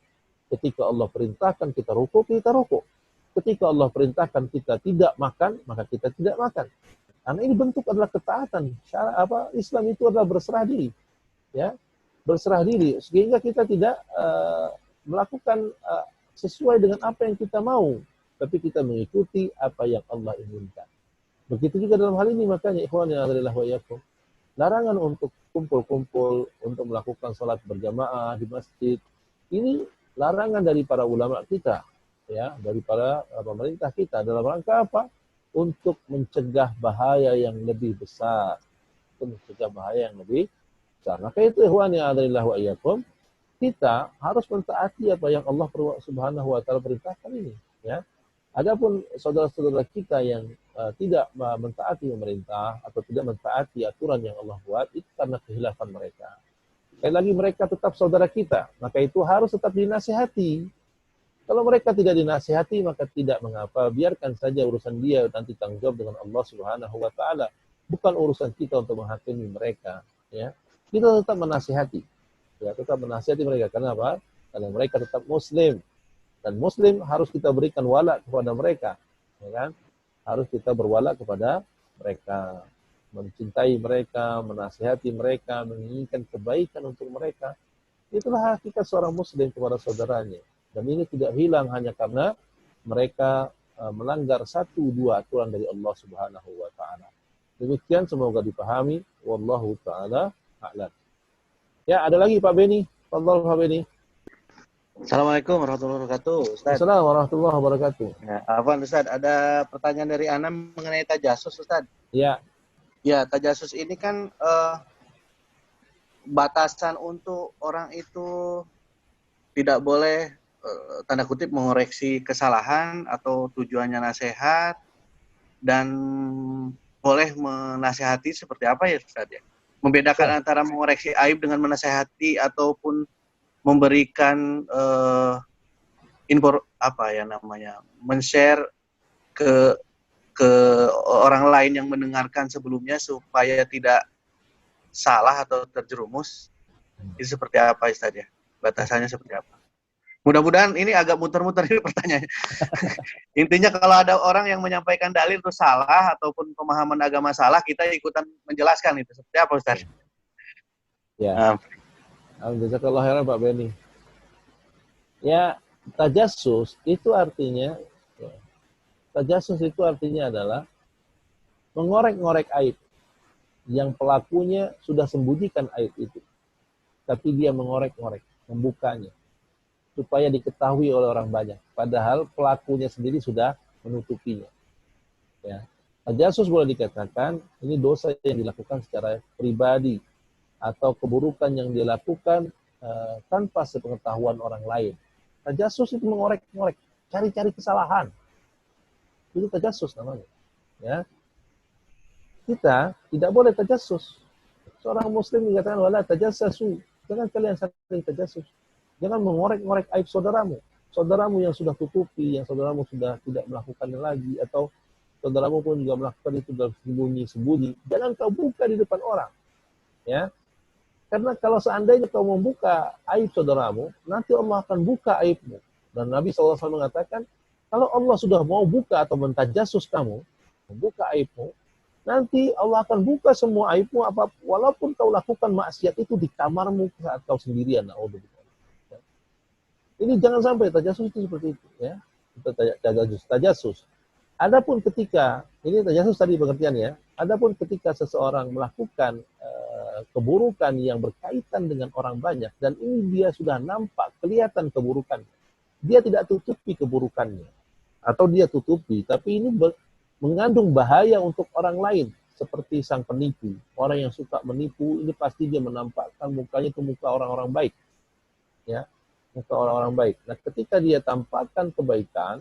Ketika Allah perintahkan kita rukuk, kita rukuk. Ketika Allah perintahkan kita tidak makan, maka kita tidak makan. Karena ini bentuk adalah ketaatan. Islam itu adalah berserah diri. Ya, berserah diri. Sehingga kita tidak melakukan sesuai dengan apa yang kita mau. Tapi kita mengikuti apa yang Allah inginkan. Begitu juga dalam hal ini, makanya ikhwan yang adalah wa iyyakum, larangan untuk kumpul-kumpul, untuk melakukan salat berjamaah di masjid, ini larangan dari para ulama kita, ya, dari para pemerintah kita, dalam rangka apa? Untuk mencegah bahaya yang lebih besar. Untuk mencegah bahaya yang lebih besar. Maka itu ikhwan yang adalah wa iyyakum, kita harus mentaati apa yang Allah Subhanahu wa taala perintahkan ini, ya. Adapun saudara-saudara kita yang tidak mentaati pemerintah atau tidak mentaati aturan yang Allah buat, itu karena kehilafan mereka. Sekali lagi, mereka tetap saudara kita, maka itu harus tetap dinasihati. Kalau mereka tidak dinasihati, maka tidak mengapa, biarkan saja urusan dia, nanti tanggung jawab dengan Allah Subhanahu wa taala. Bukan urusan kita untuk menghakimi mereka, ya. Kita tetap menasihati. Ya, tetap menasihati mereka. Kenapa? Karena mereka tetap muslim. Dan muslim harus kita berikan wala kepada mereka, ya kan? Harus kita berwala kepada mereka, mencintai mereka, menasihati mereka, menginginkan kebaikan untuk mereka. Itulah hakikat seorang muslim kepada saudaranya. Dan ini tidak hilang hanya karena mereka melanggar satu dua aturan dari Allah Subhanahu wa taala. Demikian, semoga dipahami. Wallahu taala a'lam. Ya, ada lagi Pak Beni. Fadhal Pak Beni. Assalamualaikum warahmatullahi wabarakatuh, Ustaz. Assalamualaikum warahmatullahi wabarakatuh. Ya, Afwan Ustaz, ada pertanyaan dari Anam mengenai tajasus, Ustaz. Ya. Ya, tajasus ini kan batasan untuk orang itu tidak boleh tanda kutip mengoreksi kesalahan atau tujuannya nasihat, dan boleh menasihati seperti apa ya, Ustaz ya? Membedakan antara mengoreksi aib dengan menasihati ataupun memberikan men-share ke orang lain yang mendengarkan sebelumnya supaya tidak salah atau terjerumus. Itu seperti apa, Ustaz ya? Batasannya seperti apa? Mudah-mudahan ini agak muter-muter ini pertanyaannya. Intinya kalau ada orang yang menyampaikan dalil itu salah ataupun pemahaman agama salah, kita ikutan menjelaskan itu. Seperti apa, Ustaz? Ya. Jazakallah khairan Pak Beni. Ya, tajassus itu artinya adalah mengorek-ngorek aib. yang pelakunya sudah sembunyikan aib itu, tapi dia mengorek-ngorek, membukanya, supaya diketahui oleh orang banyak. Padahal pelakunya sendiri sudah menutupinya. Ya. Tajasus boleh dikatakan ini dosa yang dilakukan secara pribadi atau keburukan yang dilakukan tanpa sepengetahuan orang lain. Tajasus itu mengorek-ngorek, cari-cari kesalahan. Itu tajasus namanya. Ya. Kita tidak boleh tajasus. Seorang muslim dikatakan wala tajassasu. Jangan kalian saling tajasus. Jangan mengorek-ngorek aib saudaramu. Saudaramu yang sudah tutupi, yang saudaramu sudah tidak melakukannya lagi, atau saudaramu pun juga melakukan itu dalam sembunyi-sembunyi. Jangan kau buka di depan orang. Ya. Karena kalau seandainya kau membuka aib saudaramu, nanti Allah akan buka aibmu. Dan Nabi SAW mengatakan, kalau Allah sudah mau buka atau mentajasus kamu, membuka aibmu, nanti Allah akan buka semua aibmu, walaupun kau lakukan maksiat itu di kamarmu saat kau sendirian. Ini jangan sampai tajasus itu seperti itu, ya. Kita tajasus. Adapun ketika ini tajasus tadi pengertiannya, adapun ketika seseorang melakukan keburukan yang berkaitan dengan orang banyak dan ini dia sudah nampak kelihatan keburukannya, dia tidak tutupi keburukannya atau dia tutupi, tapi ini mengandung bahaya untuk orang lain seperti sang penipu, orang yang suka menipu ini pasti dia menampakkan mukanya itu muka orang-orang baik, ya. Muka orang-orang baik. Nah, ketika dia tampakkan kebaikan,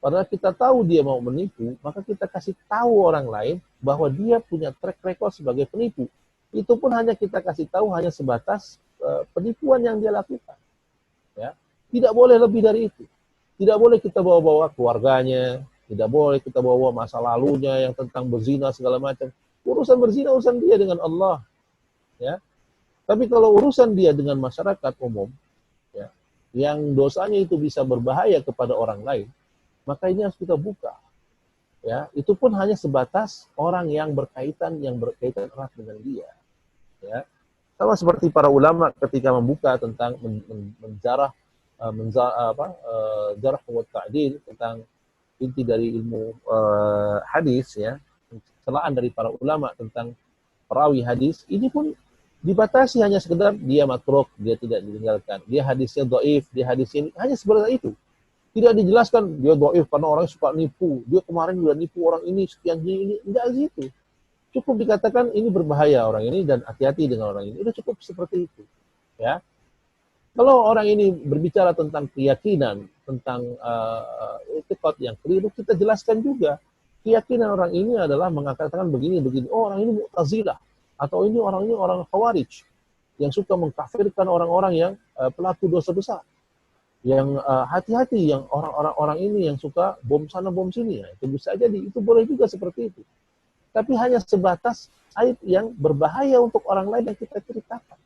padahal kita tahu dia mau menipu, maka kita kasih tahu orang lain bahwa dia punya track record sebagai penipu. Itu pun hanya kita kasih tahu hanya sebatas penipuan yang dia lakukan. Ya. Tidak boleh lebih dari itu. Tidak boleh kita bawa-bawa keluarganya, tidak boleh kita bawa masa lalunya yang tentang berzina segala macam. Urusan berzina urusan dia dengan Allah. Ya. Tapi kalau urusan dia dengan masyarakat umum, yang dosanya itu bisa berbahaya kepada orang lain, maka ini harus kita buka. Ya, itu pun hanya sebatas orang yang berkaitan erat dengan dia. Ya. Sama seperti para ulama ketika membuka tentang menjarah jarh wa ta'dil, tentang inti dari ilmu hadis, ya, celaan dari para ulama tentang perawi hadis, ini pun dibatasi hanya sekedar dia matruk, dia tidak ditinggalkan. Dia hadisnya dhaif, dia hadisnya ini. Hanya seperti itu. Tidak dijelaskan dia dhaif karena orang suka nipu. Dia kemarin sudah nipu orang ini, sekian ini. Enggak gitu. Cukup dikatakan ini berbahaya orang ini dan hati-hati dengan orang ini. Udah cukup seperti itu. Ya. Kalau orang ini berbicara tentang keyakinan, tentang etikot yang keliru, kita jelaskan juga. Keyakinan orang ini adalah mengatakan begini. Oh, orang ini Mu'tazilah. Atau ini orang Khawarij yang suka mengkafirkan orang-orang yang pelaku dosa besar. Yang hati-hati yang orang ini yang suka bom sana bom sini, ya, itu bisa jadi, itu boleh juga seperti itu. Tapi hanya sebatas aib yang berbahaya untuk orang lain yang kita ceritakan.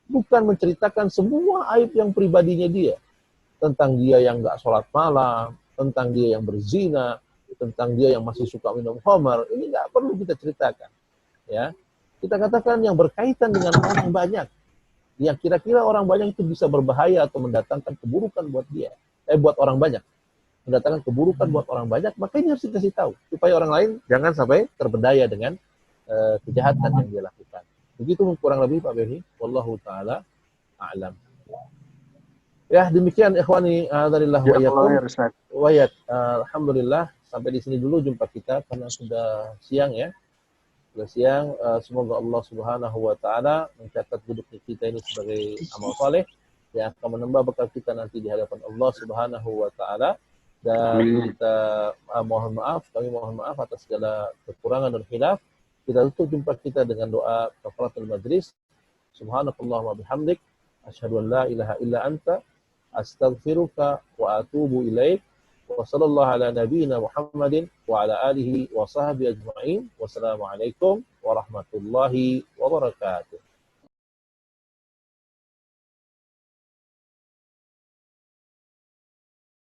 Bukan menceritakan semua aib yang pribadinya dia. Tentang dia yang nggak sholat malam, tentang dia yang berzina, tentang dia yang masih suka minum khamar, ini nggak perlu kita ceritakan. Ya. Kita katakan yang berkaitan dengan orang banyak. Yang kira-kira orang banyak itu bisa berbahaya atau mendatangkan keburukan buat dia. Buat orang banyak. Mendatangkan keburukan buat orang banyak, maka ini harus dikasih tahu. Supaya orang lain jangan sampai terberdaya dengan kejahatan yang dia lakukan. Begitu kurang lebih Pak Behi. Wallahu ta'ala a'lam. Ya, demikian ikhwani adarillah wa iyyakum. Alhamdulillah, sampai di sini dulu jumpa kita karena sudah siang, ya. Sudah siang, semoga Allah Subhanahu wa taala mencatat duduk kita ini sebagai amal saleh yang akan menambah bekal kita nanti di hadapan Allah Subhanahu wa taala. Dan kita kami mohon maaf atas segala kekurangan dan khilaf. Kita tutup jumpa kita dengan doa kafaratul majlis. Subhanakallahumma bihamdik, asyhadu an la ilaha illa anta, astaghfiruka wa atubu ilaik. Wa sallallahu ala nabiyyina Muhammadin wa ala alihi wa sahbihi ajma'in. Wassalamualaikum warahmatullahi wabarakatuh.